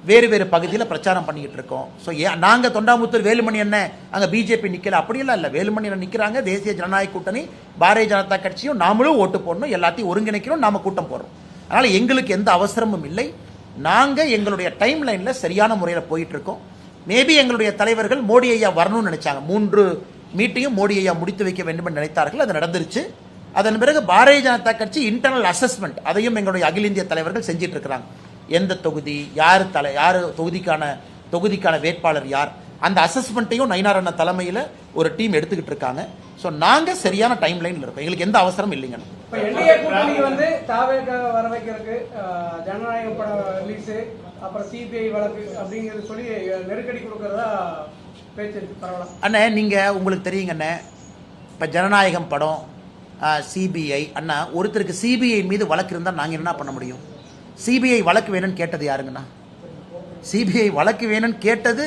வேறு வேறு பகுதியில் பிரச்சாரம் பண்ணிக்கிட்டு இருக்கோம். ஸோ நாங்கள் தொண்டாமுத்தூர் வேலுமணி என்ன அங்கே பிஜேபி நிற்கல அப்படியெல்லாம் இல்லை. வேலுமணி என்ன நிற்கிறாங்க. தேசிய ஜனநாயக கூட்டணி பாரதிய ஜனதா கட்சியும் நாமளும் ஓட்டு போடணும், எல்லாத்தையும் ஒருங்கிணைக்கணும், நாம கூட்டம் போடுறோம். அதனால் எங்களுக்கு எந்த அவசரமும் இல்லை. நாங்கள் எங்களுடைய டைம் லைனில் சரியான முறையில் போயிட்டு இருக்கோம். மேபி எங்களுடைய தலைவர்கள் மோடி ஐயா வரணும்னு நினைச்சாங்க. 3 மீட்டிங்கும் மோடி ஐயா முடித்து வைக்க வேண்டும் என்று நினைத்தார்கள். அது நடந்துருச்சு. அதன் பிறகு பாரதிய ஜனதா கட்சி இன்டர்னல் அசஸ்மெண்ட் அதையும் எங்களுடைய அகில இந்திய தலைவர்கள் செஞ்சிட்டு இருக்கிறாங்க. எந்த தொகுதி, யார் தொகுதிக்கான வேட்பாளர் யார், அந்த அசஸ்மெண்ட்டையும் நயினார் அண்ணா தலைமையில் ஒரு டீம் எடுத்துக்கிட்டு இருக்காங்க. ஸோ நாங்கள் சரியான டைம் லைனில் இருக்கோம். எங்களுக்கு எந்த அவசரம் இல்லைங்க. என்டிஏ கூட்டணி வந்து தாவேக வர வைக்கிறதுக்கு ஜனநாயகம் படம் ரிலீஸ், அப்புறம் சிபிஐ வழக்கு அப்படிங்கிறது சொல்லி நெருக்கடி கொடுக்கறதா பேச்சு பரவலாம். அண்ணே நீங்கள் உங்களுக்கு தெரியுங்க அண்ணே, இப்போ ஜனநாயகம் படம், சிபிஐ அண்ணா, ஒருத்தருக்கு சிபிஐ மீது வழக்கு இருந்தால் நாங்கள் என்ன பண்ண முடியும்? சிபிஐ வழக்கு வேணும்னு கேட்டது யாருங்கண்ணா? சிபிஐ வழக்கு வேணும்னு கேட்டது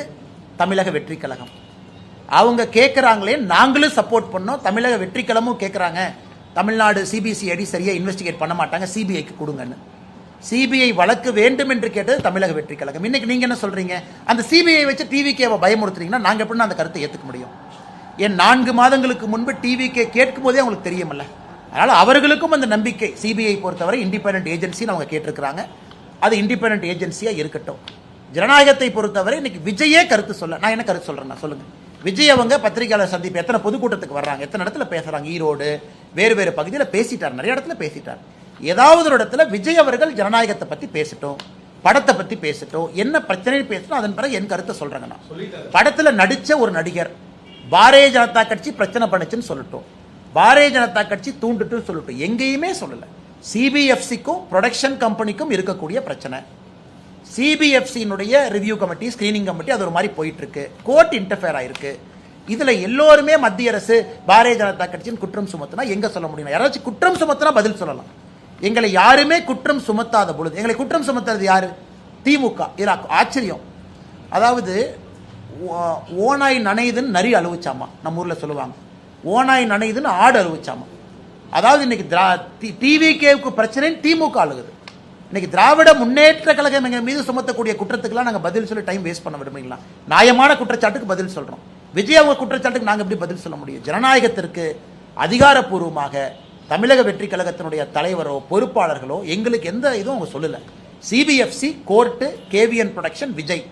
தமிழக வெற்றி கழகம். அவங்க கேட்குறாங்களே, நாங்களும் சப்போர்ட் பண்ணோம். தமிழக வெற்றி கழகமும் கேட்குறாங்க, தமிழ்நாடு சிபிசிஐடி சரியாக இன்வெஸ்டிகேட் பண்ண மாட்டாங்க, சிபிஐக்கு கொடுங்கன்னு. சிபிஐ வழக்கு வேண்டும் என்று கேட்டது தமிழக வெற்றி கழகம். இன்னைக்கு நீங்க என்ன சொல்றீங்க? அந்த சிபிஐ வச்சு டிவிகேவை பயமுறுத்துறீங்கன்னா நாங்கள் எப்படி அந்த கருத்தை ஏற்றுக்க முடியும்? ஏன் 4 மாதங்களுக்கு முன்பு டிவிகே கேட்கும் போதே அவங்களுக்கு தெரியுமல்ல. அதனால அவர்களுக்கும் அந்த நம்பிக்கை. சிபிஐ பொறுத்தவரை இண்டிபெண்டன்ட் ஏஜென்சின்னு அவங்க கேட்டிருக்கிறாங்க. அது இண்டிபெண்டன்ட் ஏஜென்சியா இருக்கட்டும். ஜனநாயகத்தை பொறுத்தவரை இன்னைக்கு விஜயே கருத்து சொல்ல, நான் என்ன கருத்து சொல்றேன் சொல்லுங்க. விஜய் அவங்க பத்திரிகையாளர் சந்திப்பு எத்தனை பொதுக்கூட்டத்துக்கு வர்றாங்க, எத்தனை இடத்துல பேசுறாங்க, ஈரோடு வேறு வேறு பகுதியில் பேசிட்டார், நிறைய இடத்துல பேசிட்டார். ஏதாவது ஒரு இடத்துல விஜய் அவர்கள் ஜனநாயகத்தை பத்தி பேசட்டும், படத்தை பத்தி பேசட்டும், என்ன பிரச்சனை பேசட்டும், அதன் பிறகு என் கருத்தை சொல்றேங்க. நான் படத்துல நடிச்ச ஒரு நடிகர் பாரதிய ஜனதா கட்சி பிரச்சனை பண்ணுச்சுன்னு சொல்லட்டும், பாரதிய ஜனதா கட்சி தூண்டுட்டு சொல்லட்டும், எங்கேயுமே சொல்லல. சிபிஎஃப்சிக்கும் ப்ரொடக்ஷன் கம்பெனிக்கும் இருக்கக்கூடிய பிரச்சனை. சிபிஎஃப்சியினுடைய ரிவ்யூ கமிட்டி, ஸ்கிரீனிங் கமிட்டி, அது ஒரு மாதிரி போயிட்டு இருக்கு. கோர்ட் இன்டர்ஃபியர் ஆயிருக்கு. இதுல எல்லோருமே மத்திய அரசு பாரதிய ஜனதா கட்சியின் குற்றம் சுமத்தினா எங்க சொல்ல முடியும்? யாராச்சும் குற்றம் சுமத்தினா பதில் சொல்லலாம். எங்களை யாருமே குற்றம் சுமத்தாத பொழுது, எங்களை குற்றம் சுமத்துறது யாரு? திமுக. ஆச்சரியம். அதாவது ஓனாய் நனையுதுன்னு நரி அழுவிச்சாமா, நம்ம ஊர்ல சொல்லுவாங்க. ஓனாய் நனையுதுன்னு ஆடு அழுவிச்சாமா. அதாவது இன்னைக்கு டிவிகேவுக்கு பிரச்சனை திமுக அழுகுது. இன்னைக்கு திராவிட முன்னேற்ற கழகம் எங்க மீது சுமத்தக்கூடிய குற்றத்துக்கெல்லாம் நாங்க பதில் சொல்லி டைம் வேஸ்ட் பண்ண விடுவீங்களா? நியாயமான குற்றச்சாட்டுக்கு பதில் சொல்றோம். விஜய் அவங்க குற்றச்சாட்டுக்கு நாங்க எப்படி பதில் சொல்ல முடியும்? ஜனநாயகத்திற்கு அதிகாரப்பூர்வமாக தமிழக வெற்றி கழகத்தினுடைய தலைவரோ பொறுப்பாளர்களோ எங்களுக்கு எந்த இதுவும் அவங்க சொல்லல. CBFC, court, KVN production, Vijay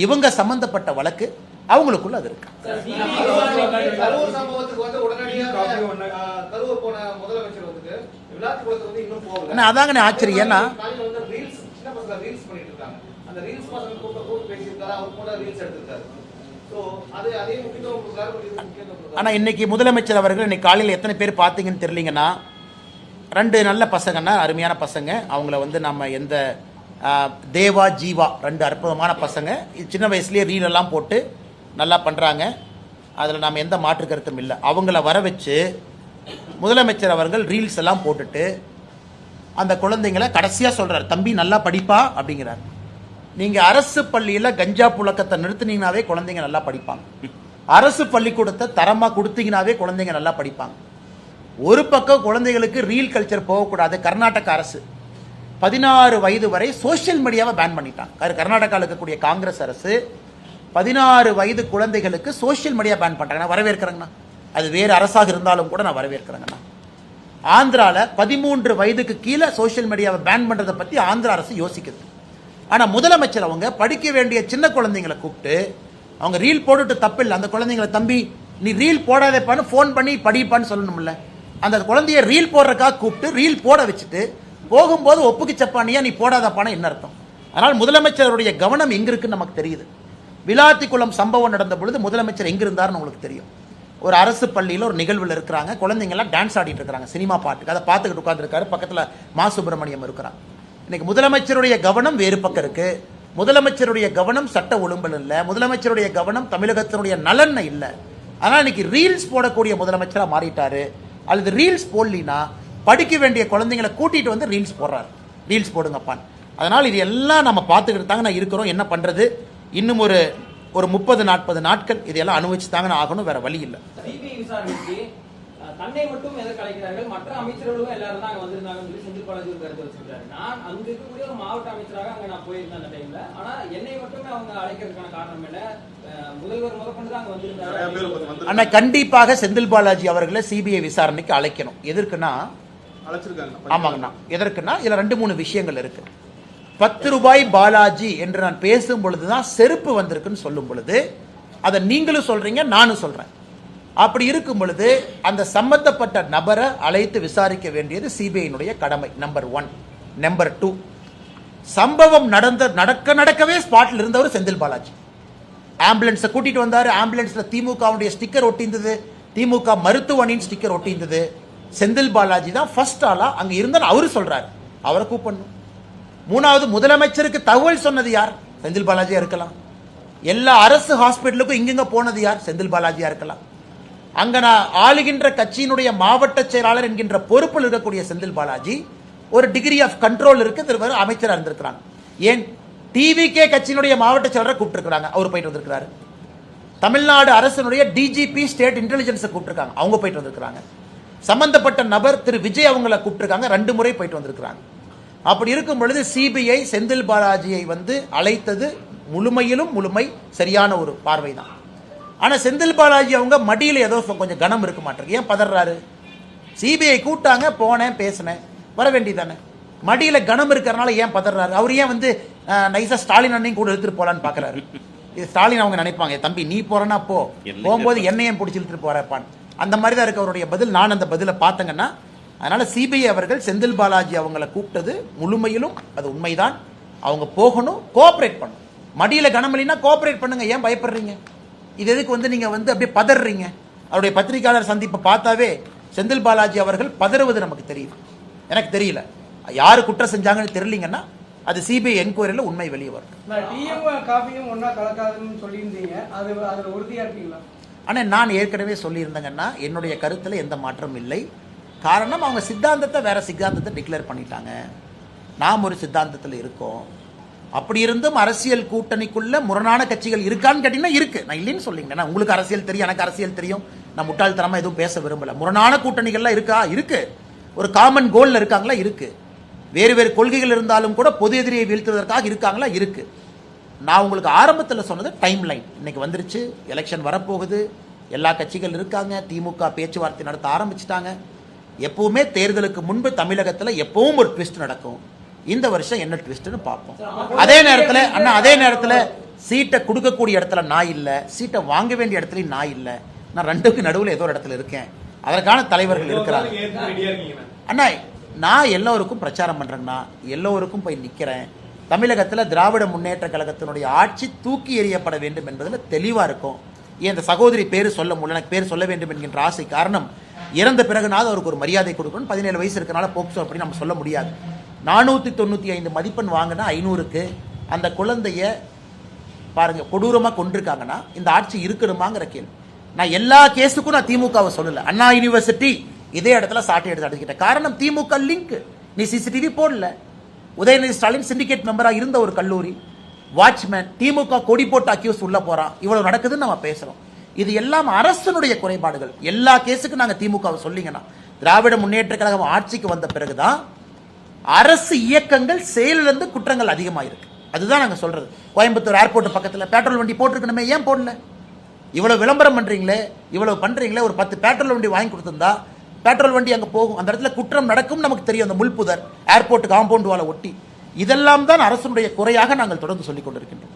இவங்க சம்பந்தப்பட்ட வழக்கு அவங்களுக்குள்ள அது இருக்கு. அதாங்க ஆச்சரியம். ஏன்னா ஆனா இன்னைக்கு முதலமைச்சர் அவர்கள் இன்னைக்கு காலையில் எத்தனை பேர் பார்த்தீங்கன்னு தெரியலீங்கன்னா, 2 நல்ல பசங்கன்னா, அருமையான பசங்க. அவங்கள வந்து நம்ம எந்த தேவா, ஜீவா 2 அற்புதமான பசங்க. சின்ன வயசுலேயே ரீல் எல்லாம் போட்டு நல்லா பண்ணுறாங்க. அதில் நாம் எந்த மாற்று கருத்தும் இல்லை. அவங்கள வர வச்சு முதலமைச்சர் அவர்கள் ரீல்ஸ் எல்லாம் போட்டுட்டு அந்த குழந்தைங்களை கடைசியாக சொல்கிறார், தம்பி நல்லா படிப்பா அப்படிங்கிறார். நீங்கள் அரசு பள்ளியில் கஞ்சா புழக்கத்தை நிறுத்தினீங்கனாவே குழந்தைங்க நல்லா படிப்பாங்க. அரசு பள்ளிக்கூடத்தை தரமாக கொடுத்தீங்கனாவே குழந்தைங்க நல்லா படிப்பாங்க. ஒரு பக்கம் குழந்தைகளுக்கு ரீல் கல்ச்சர் போகக்கூடாது. கர்நாடக அரசு 16 வயது வரை சோசியல் மீடியாவை பேன் பண்ணிட்டாங்க. கர்நாடகாவில் இருக்கக்கூடிய காங்கிரஸ் அரசு 16 வயது குழந்தைகளுக்கு சோசியல் மீடியா பேன் பண்றாங்க. நான் வரவேற்கிறேங்கண்ணா. அது வேறு அரசாக இருந்தாலும் கூட நான் வரவேற்கிறேங்கண்ணா. ஆந்திரால 13 வயதுக்கு கீழே சோசியல் மீடியாவை பேன் பண்றதை பத்தி ஆந்திரா அரசு யோசிக்குது. ஆனா முதலமைச்சர் அவங்க படிக்க வேண்டிய சின்ன குழந்தைங்களை கூப்பிட்டு அவங்க ரீல் போட்டுட்டு தப்பில்லை. அந்த குழந்தைங்களை, தம்பி நீ ரீல் போடாதேப்பான்னு போன் பண்ணி படிப்பான்னு சொல்லணும்ல. அந்த குழந்தைய ரீல் போடுறதுக்காக கூப்பிட்டு ரீல் போட வச்சுட்டு போகும்போது ஒப்புக்கு சப்பானியா நீ போடாத பணம் என்ன அர்த்தம்? அதனால் முதலமைச்சருடைய கவனம் எங்க இருக்குன்னு நமக்கு தெரியுது. விளாத்திக்குளம் சம்பவம் நடந்த பொழுது முதலமைச்சர் எங்க இருந்தாருன்னு உங்களுக்கு தெரியும். ஒரு அரசு பள்ளியில் ஒரு நிகழ்வில் இருக்கிறாங்க, குழந்தைங்கள்லாம் டான்ஸ் ஆடிட்டு இருக்கிறாங்க சினிமா பாட்டுக்கு, அதை பார்த்துக்கிட்டு உட்காந்துருக்காரு. பக்கத்தில் மா சுப்பிரமணியம் இருக்கிறாங்க. இன்னைக்கு முதலமைச்சருடைய கவனம் வேறு பக்கம் இருக்கு. முதலமைச்சருடைய கவனம் சட்ட ஒழுங்கல் இல்லை, முதலமைச்சருடைய கவனம் தமிழகத்தினுடைய நலன் இல்லை. ஆனால் இன்னைக்கு ரீல்ஸ் போடக்கூடிய முதலமைச்சராக மாறிட்டாரு. அல்லது ரீல்ஸ் போடலினா படிக்க வேண்டிய குழந்தைங்களை கூட்டிட்டு வந்து ரீல்ஸ் போடுறாரு, ரீல்ஸ் போடுங்கப்பான். அதனால் இது எல்லாம் நம்ம பார்த்துக்கிட்டு தாங்க நான் இருக்கிறோம். என்ன பண்றது? இன்னும் ஒரு 30-40 நாட்கள் இதையெல்லாம் அனுபவிச்சு தாங்க ஆகணும், வேற வழி இல்லை. சிபிஐ விசாரணைக்கு தன்னை மட்டும் எதற்கு அழைக்கிறார்கள், மற்ற அமைச்சர்களும் எல்லாரும் தான் அங்க வந்திருந்தாங்கன்னு சொல்லி செந்தில் பாலாஜி ஒரு கருத்து வச்சிருக்காரு. நான் அங்க இருக்கக்கூடிய ஒரு மாவட்ட அமைச்சராக அங்க நான் போயிருந்தேன் அந்த டைம்ல. ஆனா என்னை மட்டுமே அவங்க அழைக்கிறதுக்கான காரணம் என்ன? முதல்வர் முதற்கொண்டு தான் அங்க வந்திருந்தாரு. ஆனா கண்டிப்பாக செந்தில் பாலாஜி அவர்களை சிபிஐ விசாரணைக்கு அழைக்கணும். எதற்குன்னா ஆமாங்கண்ணா, எதற்குன்னா இதுல 2-3 விஷயங்கள் இருக்கு. 10 ரூபாய் பாலாஜி என்று நான் பேசும் பொழுதுதான் செருப்பு வந்திருக்குன்னு சொல்லும் பொழுது அதை நீங்களும் சொல்றீங்க, நானும் சொல்றேன். அப்படி இருக்கும் பொழுது அந்த சம்பந்தப்பட்ட நபரை அழைத்து விசாரிக்க வேண்டியது சிபிஐனுடைய கடமை. நம்பர் 1. நம்பர் 2, சம்பவம் நடக்கவே ஸ்பாட்ல இருந்தவர் செந்தில் பாலாஜி. ஆம்புலன்ஸை கூட்டிட்டு வந்தாரு. ஆம்புலன்ஸ்ல திமுகவுடைய ஸ்டிக்கர் ஒட்டியிருந்தது, திமுக மருத்துவ அணியின் ஸ்டிக்கர் ஒட்டியிருந்தது. செந்தில் பாலாஜி தான் ஃபர்ஸ்ட் ஆளா அங்க இருந்தார். அவரு சொல்றாரு, அவரை கூப்பிடணும். 3வது, முதலமைச்சருக்கு தகவல் சொன்னது யார்? செந்தில் பாலாஜியா இருக்கலாம். எல்லா அரசு ஹாஸ்பிட்டலுக்கும் இங்க போனது யார்? செந்தில் பாலாஜியா இருக்கலாம். அங்க நான் ஆளுகின்ற கட்சியினுடைய மாவட்ட செயலாளர் என்கின்ற பொறுப்பில் இருக்கக்கூடிய செந்தில் பாலாஜி ஒரு டிகிரி ஆஃப் கண்ட்ரோல் இருக்கு, அமைச்சராக இருந்திருக்கிறாங்க. ஏன் டிவிகே கட்சியினுடைய மாவட்ட செயலாளரை கூப்பிட்டுருக்காங்க, அவர் போயிட்டு வந்திருக்கிறாரு. தமிழ்நாடு அரசினுடைய டிஜிபி ஸ்டேட் இன்டெலிஜென்ஸை கூப்பிட்டுருக்காங்க, அவங்க போயிட்டு வந்திருக்கிறாங்க. சம்பந்தப்பட்ட நபர் திரு விஜய் அவங்களை கூப்பிட்டுருக்காங்க, 2 முறை போயிட்டு வந்திருக்கிறாங்க. அப்படி இருக்கும் பொழுது சிபிஐ செந்தில் பாலாஜியை வந்து அழைத்தது முழுமை சரியான ஒரு பார்வை தான். ஆனா செந்தில் பாலாஜி அவங்க மடியில ஏதோ கொஞ்சம் கனம் இருக்க மாட்டேங்குது. ஏன் பதறாரு? சிபிஐ கூட்டாங்க, போனேன், பேசினேன், வர வேண்டியதானே. மடியில கனம் இருக்கிறனால ஏன் பதறாரு? அவர் ஏன் வந்து நைசா ஸ்டாலின் அண்ணையும் கூட எடுத்துட்டு போலான்னு பாக்குறாரு? இது ஸ்டாலின் அவங்க நினைப்பாங்க, தம்பி நீ போறனா போகும்போது என்னையும் பிடிச்சி இழுத்துட்டு போறப்பான். அந்த மாதிரி தான் இருக்கு அவருடைய பதில். நான் அந்த பதிலை பார்த்தங்கன்னா, அதனால சிபிஐ அவர்கள் செந்தில் பாலாஜி அவங்களை கூப்பிட்டது முழுமையிலும் அது உண்மைதான். அவங்க போகணும், கோஆபரேட் பண்ணணும். மடியில கனமலினா கோஆபரேட் பண்ணுங்க, ஏன் பயப்படுறீங்க? இது எதுக்கு வந்து நீங்க வந்து அப்படியே பதறீங்க? அவருடைய பத்திரிகையாளர் சந்திப்பை பார்த்தாவே செந்தில் பாலாஜி அவர்கள் பதறுவது நமக்கு தெரியுது. எனக்கு தெரியல யாரு குற்றம் செஞ்சாங்கன்னு தெரியலீங்கன்னா அது சிபிஐ என்கொயரியில் உண்மை வெளியே வரும். ஆனால் நான் ஏற்கனவே சொல்லியிருந்தேங்கன்னா என்னுடைய கருத்தில் எந்த மாற்றமும் இல்லை. காரணம் அவங்க சித்தாந்தத்தை வேற சித்தாந்தத்தை டிக்ளேர் பண்ணிட்டாங்க, நாம் ஒரு சித்தாந்தத்தில் இருக்கோம். அப்படி இருந்தும் அரசியல் கூட்டணிக்குள்ள முரணான கட்சிகள் இருக்கான்னு கேட்டீங்கன்னா இருக்கு. நான் இல்லைன்னு சொல்லிங்க, உங்களுக்கு அரசியல் தெரியும், எனக்கு அரசியல் தெரியும், நான் முட்டாள்தனமா எதுவும் பேச விரும்பல. முரணான கூட்டணிகள்லாம் இருக்கா? இருக்கு. ஒரு காமன் கோல்ல இருக்காங்களா? இருக்கு. வேறு வேறு கொள்கைகள் இருந்தாலும் கூட பொது எதிரியை வீழ்த்துவதற்காக இருக்காங்களா? இருக்கு. நான் உங்களுக்கு ஆரம்பத்தில் சொன்னது டைம் லைன் இன்னைக்கு வந்துருச்சு. எலெக்ஷன் வரப்போகுது, எல்லா கட்சிகள் இருக்காங்க, திமுக பேச்சுவார்த்தை நடத்த ஆரம்பிச்சுட்டாங்க. எப்பவுமே தேர்தலுக்கு முன்பு தமிழகத்தில் எப்பவும் ஒரு ட்விஸ்ட் நடக்கும். இந்த வருஷம் என்ன ட்விஸ்ட்னு பார்ப்போம். அதே நேரத்தில் சீட்டை கொடுக்கக்கூடிய இடத்துல நான் இல்லை, சீட்டை வாங்க வேண்டிய இடத்துல நான் இல்லை. நான் ரெண்டுக்கு நடுவில் ஏதோ ஒரு இடத்துல இருக்கேன். அதற்கான தலைவர்கள் இருக்கிறாங்க. அண்ணா நான் எல்லோருக்கும் பிரச்சாரம் பண்றேன்னா, எல்லோருக்கும் போய் நிற்கிறேன். தமிழகத்தில் திராவிட முன்னேற்ற கழகத்தினுடைய ஆட்சி தூக்கி எறியப்பட வேண்டும் என்பதில் தெளிவாக இருக்கும். இந்த சகோதரி பேர் சொல்ல முடியல, எனக்கு பேர் சொல்ல வேண்டும் என்கின்ற ஆசை. காரணம், இறந்த பிறகுனாவது அவருக்கு ஒரு மரியாதை கொடுக்கணும். 17 வயசு இருக்கனால போக்சோ அப்படி நம்ம சொல்ல முடியாது. 495 மதிப்பெண் வாங்கினா 500க்கு அந்த குழந்தைய பாருங்க கொடூரமாக கொண்டிருக்காங்கன்னா இந்த ஆட்சி இருக்கணுமாங்கிற கேள்வி. நான் எல்லா கேஸுக்கும் நான் திமுகவை சொல்லல. அண்ணா யூனிவர்சிட்டி இதே இடத்துல சாட்டை எடுத்து அடிக்கிட்ட காரணம் திமுக லிங்க். நீ சிசிடிவி போடல. உதயநிதி ஸ்டாலின் சிண்டிகேட் மெம்பராக இருந்த ஒரு கல்லூரி வாட்ச்மேன் திமுக கொடி போட்டு அக்யூஸ் உள்ள போறான். இவ்வளவு நடக்குதுன்னு நம்ம பேசுறோம். இது எல்லாம் அரசனுடைய குறைபாடுகள். எல்லா கேஸுக்கும் நாங்க திமுகவை சொல்லிங்கன்னா, திராவிட முன்னேற்ற கழகம் ஆட்சிக்கு வந்த பிறகுதான் அரசு இயக்கங்கள் செயலிலிருந்து குற்றங்கள் அதிகமாயிருக்கு. அதுதான் நாங்க சொல்றது. கோயம்புத்தூர் ஏர்போர்ட் பக்கத்தில் பெட்ரோல் வண்டி போட்டிருக்கணுமே, ஏன் போடல? இவ்வளவு விளம்பரம் பண்றீங்களே, இவ்வளவு பண்றீங்களே, ஒரு 10 பெட்ரோல் வண்டி வாங்கி கொடுத்திருந்தா பெட்ரோல் வண்டி அங்க போகும். அந்த இடத்துல குற்றம் நடக்கும் நமக்கு தெரியும். அந்த முள்புதர் ஏர்போர்ட் காம்பவுண்ட் வால ஒட்டி, இதெல்லாம் தான் அரசுடைய குறையாக நாங்கள் தொடர்ந்து சொல்லிக் கொண்டிருக்கின்றோம்.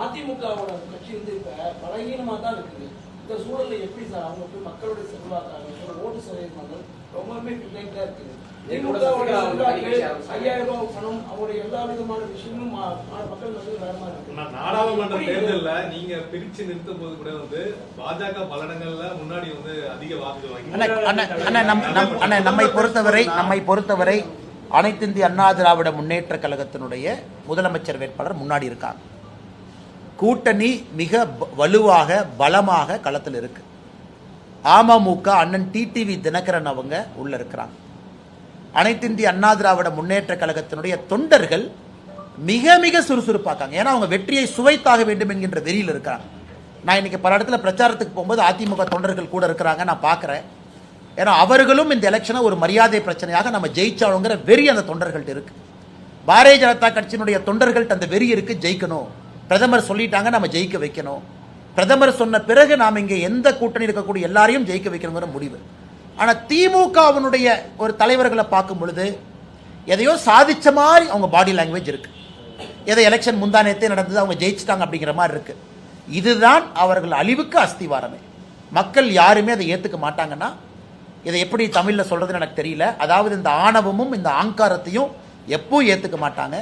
அதிமுகவோட கட்சி வந்து இப்ப பலகீனமா தான் இருக்குது. இந்த சூழல்ல எப்படி சார் அவங்க மக்களுடைய செல்வாக்காக ஓட்டு சதவீதங்கள் ரொம்பவே பின்தங்கிட்டா இருக்குது. திமுகவோட செல்வாக்கு, 5000 ரூபாய் பணம், அவருடைய எல்லா விதமான விஷயமும் மக்கள் வந்து வேற மாதிரி இருக்கு. நாடாளுமன்ற தேர்தல்ல நீங்க பிரிச்சு நிறுத்தும் போது கூட வந்து பாஜக பல இடங்கள்ல முன்னாடி வந்து அதிக வாக்குகள் வாங்கி நம்மை பொறுத்தவரை அனைத்து இந்திய அண்ணா திராவிட முன்னேற்ற கழகத்தினுடைய முதலமைச்சர் வேட்பாளர் முன்னாடி இருக்காங்க. கூட்டணி மிக வலுவாக பலமாக களத்தில் இருக்கு. அமமுக அண்ணன் டிடிவி தினகரன் அவங்க உள்ள இருக்கிறாங்க. அனைத்து இந்திய அண்ணா திராவிட முன்னேற்ற கழகத்தினுடைய தொண்டர்கள் மிக மிக சுறுசுறுப்பாக்காங்க. ஏன்னா அவங்க வெற்றியை சுவைத்தாக வேண்டும் என்கின்ற வெறியில் இருக்காங்க. நான் இன்னைக்கு பல இடத்துல பிரச்சாரத்துக்கு போகும்போது அதிமுக தொண்டர்கள் கூட இருக்கிறாங்க, நான் பார்க்குறேன். ஏன்னா அவர்களும் இந்த எலெக்ஷனை ஒரு மரியாதை பிரச்சனையாக நம்ம ஜெயிச்சாலுங்கிற வெறி அந்த தொண்டர்கள்ட்ட இருக்கு. பாரதிய ஜனதா கட்சியினுடைய தொண்டர்கள்ட்ட அந்த வெறி இருக்கு, ஜெயிக்கணும். பிரதமர் சொல்லிட்டாங்க, நம்ம ஜெயிக்க வைக்கணும். பிரதமர் சொன்ன பிறகு நாம் இங்கே எந்த கூட்டணி இருக்கக்கூடிய எல்லாரையும் ஜெயிக்க வைக்கணுங்கிற முடிவு. ஆனால் திமுகவினுடைய ஒரு தலைவர்களை பார்க்கும் பொழுது எதையோ சாதிச்ச மாதிரி அவங்க பாடி லாங்குவேஜ் இருக்கு. எதை எலெக்ஷன் முந்தானத்தே நடந்தது, அவங்க ஜெயிச்சிட்டாங்க அப்படிங்கிற மாதிரி இருக்கு. இதுதான் அவர்கள் அழிவுக்கு அஸ்திவாரமே. மக்கள் யாருமே அதை ஏற்றுக்க மாட்டாங்கன்னா, இதை எப்படி தமிழில் சொல்றதுன்னு எனக்கு தெரியல. அதாவது இந்த ஆணவமும் இந்த ஆங்காரத்தையும் எப்போ ஏற்றுக்க மாட்டாங்க.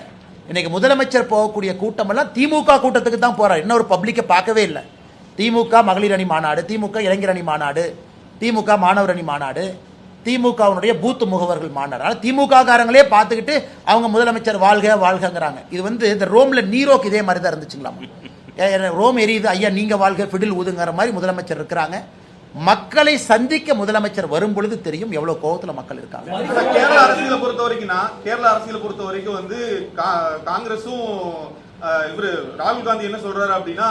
இன்னைக்கு முதலமைச்சர் போகக்கூடிய கூட்டமெல்லாம் திமுக கூட்டத்துக்கு தான் போறார். இன்னொரு பப்ளிக்கை பார்க்கவே இல்லை. திமுக மகளிர் அணி மாநாடு, திமுக இளைஞர் அணி மாநாடு, திமுக மாணவர் அணி மாநாடு, திமுகவுடைய பூத்து முகவர்கள் மாநாடு. ஆனால் திமுக காரங்களே பார்த்துக்கிட்டு அவங்க முதலமைச்சர் வாழ்க வாழ்கங்கிறாங்க. இது வந்து இந்த ரோம்ல நீரோக்கு இதே மாதிரி தான் இருந்துச்சுங்களாம். ரோம் எரியுது, ஐயா நீங்க வாழ்க ஃபிடில் ஊதுங்கிற மாதிரி முதலமைச்சர் இருக்கிறாங்க. மக்களை சந்திக்க முதலமைச்சர் வரும் பொழுது தெரியும் எவ்வளவு கோபத்துல மக்கள் இருக்காங்க. கேரள அரசியலை பொறுத்த வரைக்கும் வந்து காங்கிரஸும் இவரு ராகுல் காந்தி என்ன சொல்றாரு அப்படின்னா,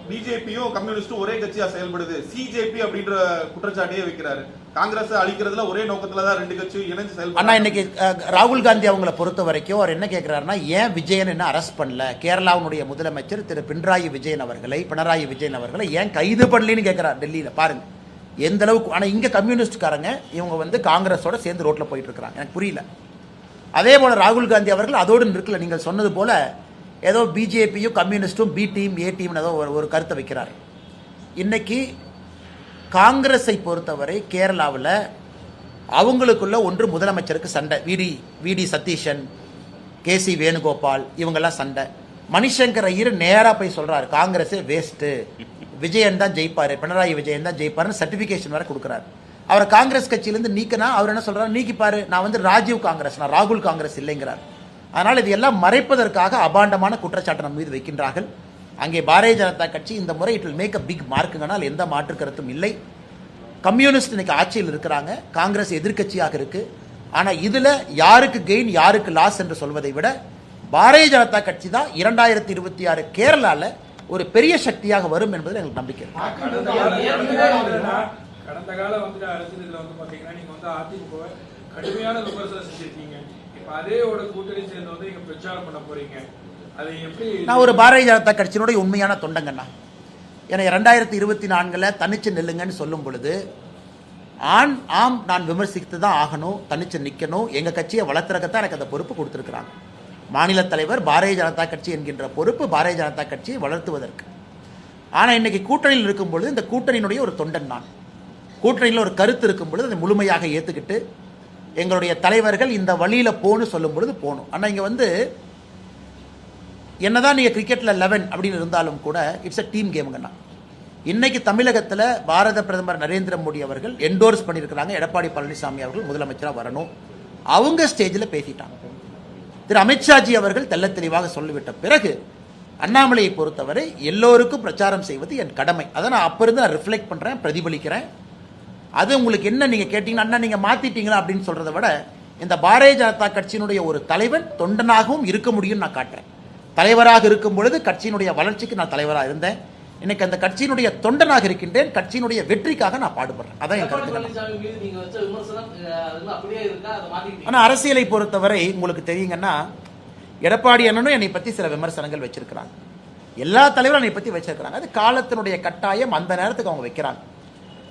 பிஜேபியும் கம்யூனிஸ்டும் ஒரே கட்சியா செயல்படுது, சிஜேபி அப்படின்ற குற்றச்சாட்டையே வைக்கிறாரு. காங்கிரஸ் அழிக்கிறதுல ஒரே நோக்கத்துல தான் ரெண்டு கட்சியும் இணைஞ்சு செயல்படுது. ஆனா இன்னைக்கு ராகுல் காந்தி அவங்களை பொறுத்த வரைக்கும் அவர் என்ன கேட்கிறாருன்னா, ஏன் விஜயன் என்ன அரெஸ்ட் பண்ணல, கேரளாவுடைய முதலமைச்சர் திரு பினராயி விஜயன் அவர்களை ஏன் கைது பண்ணலன்னு கேட்கிறார் டெல்லியில. பாருங்க எந்த அளவுக்கு. ஆனா இங்க கம்யூனிஸ்ட்காரங்க இவங்க வந்து காங்கிரஸோட சேர்ந்து ரோட்ல போயிட்டு இருக்கிறாங்க. எனக்கு புரியல. அதே போல ராகுல் காந்தி அவர்கள் அதோடு நிற்கல. நீங்கள் சொன்னது போல ஏதோ பிஜேபியும் கம்யூனிஸ்டும் பி டீம் ஏ டீம் ஏதோ ஒரு கருத்தை வைக்கிறார். இன்னைக்கு காங்கிரஸை பொறுத்தவரை கேரளாவில் அவங்களுக்குள்ள ஒன்று முதலமைச்சருக்கு சண்டை. விடி சதீஷன், கேசி வேணுகோபால் இவங்கெல்லாம் சண்டை. மணிசங்கர் ஐயர் நேராக போய் சொல்றாரு, காங்கிரஸே வேஸ்ட்டு, விஜயன் தான் ஜெயிப்பாரு, பினராயி விஜயன் தான் ஜெயிப்பாருன்னு சர்டிஃபிகேஷன் வேற கொடுக்குறாரு. அவரை காங்கிரஸ் கட்சியிலிருந்து நீக்கினா அவர் என்ன சொல்றாரு, நீக்கிப்பாரு, நான் வந்து ராஜீவ் காங்கிரஸ், நான் ராகுல் காங்கிரஸ் இல்லைங்கிறார். அதனால் இது எல்லாம் மறைப்பதற்காக அபாண்டமான குற்றச்சாட்டு நம்ம மீது வைக்கின்றார்கள். அங்கே பாரதிய ஜனதா கட்சி இந்த முறை it will make a big மார்க்குங்கனால் எந்த மாற்று கருத்தும் இல்லை. கம்யூனிஸ்ட் இன்னைக்கு ஆட்சியில் இருக்கிறாங்க, காங்கிரஸ் எதிர்கட்சியாக இருக்கு. ஆனால் இதுல யாருக்கு கெயின் யாருக்கு லாஸ் என்று சொல்வதை விட பாரதிய ஜனதா கட்சி தான் 2026 கேரளால ஒரு பெரிய சக்தியாக வரும் என்பதில் எங்களுக்கு நம்பிக்கை. கடந்த காலம் வந்து அரசியல் வந்து பாத்தீங்கன்னா நீங்க வந்து அதிமுக கடுமையான விமர்சனம் செஞ்சிருக்கீங்க. இப்ப அதேயோட கூட்டணி சேர்ந்து வந்து நீங்க பிரச்சாரம் பண்ண போறீங்க. அதை எப்படி? நான் ஒரு பாரதிய ஜனதா கட்சியினுடைய உண்மையான தொண்டங்கண்ணா. ஏன்னா 2024 தனிச்சு நில்லுங்கன்னு சொல்லும் பொழுது ஆம் நான் விமர்சித்து தான் ஆகணும், தனிச்சு நிற்கணும், எங்க கட்சியை வளர்த்துறக்கத்தான் எனக்கு அந்த பொறுப்பு கொடுத்துருக்கிறாங்க. மாநில தலைவர் பாரதிய ஜனதா கட்சி என்கின்ற பொறுப்பு பாரதிய ஜனதா கட்சியை வளர்த்துவதற்கு. ஆனால் இன்னைக்கு கூட்டணியில் இருக்கும் பொழுது இந்த கூட்டணியினுடைய ஒரு தொண்டன் நான். கூட்டணியில் ஒரு கருத்து இருக்கும் பொழுது அதை முழுமையாக ஏற்றுக்கிட்டு எங்களுடைய தலைவர்கள் இந்த வழியில போன்னு சொல்லும் பொழுது போகணும். ஆனால் இங்கே வந்து என்னதான் நீங்கள் கிரிக்கெட்டில் 11 அப்படின்னு இருந்தாலும் கூட இட்ஸ் அ டீம் கேமுங்கண்ணா. இன்னைக்கு தமிழகத்தில் பாரத பிரதமர் நரேந்திர மோடி அவர்கள் என்டோர்ஸ் பண்ணியிருக்கிறாங்க, எடப்பாடி பழனிசாமி அவர்கள் முதலமைச்சராக வரணும். அவங்க ஸ்டேஜில் பேசிட்டாங்க. திரு அமித்ஷாஜி அவர்கள் தெல்ல தெளிவாக சொல்லிவிட்ட பிறகு அண்ணாமலையை பொறுத்தவரை எல்லோருக்கும் பிரச்சாரம் செய்வது என் கடமை. அதை நான் அப்போ இருந்து நான் ரிஃப்ளெக்ட் பண்ணுறேன், பிரதிபலிக்கிறேன். அது உங்களுக்கு என்ன நீங்கள் கேட்டீங்கன்னா, அண்ணா நீங்கள் மாற்றிட்டீங்களா அப்படின்னு சொல்கிறத விட இந்த பாரதிய ஜனதா கட்சியினுடைய ஒரு தலைவன் தொண்டனாகவும் இருக்க முடியும்னு நான் காட்டுறேன். தலைவராக இருக்கும் பொழுது கட்சியினுடைய வளர்ச்சிக்கு நான் தலைவராக இருந்தேன். இன்னைக்கு அந்த கட்சியினுடைய தொண்டனாக இருக்கின்றேன், கட்சியினுடைய வெற்றிக்காக நான் பாடுபடுறேன். அதான் என் கருத்து. ஆனால் அரசியலை பொறுத்தவரை உங்களுக்கு தெரியுங்கன்னா, எடப்பாடி அண்ணனும் என்னை பற்றி சில விமர்சனங்கள் வச்சிருக்கிறாங்க, எல்லா தலைவரும் என்னை பற்றி வச்சிருக்கிறாங்க. அது காலத்தினுடைய கட்டாயம், அந்த நேரத்துக்கு அவங்க வைக்கிறாங்க.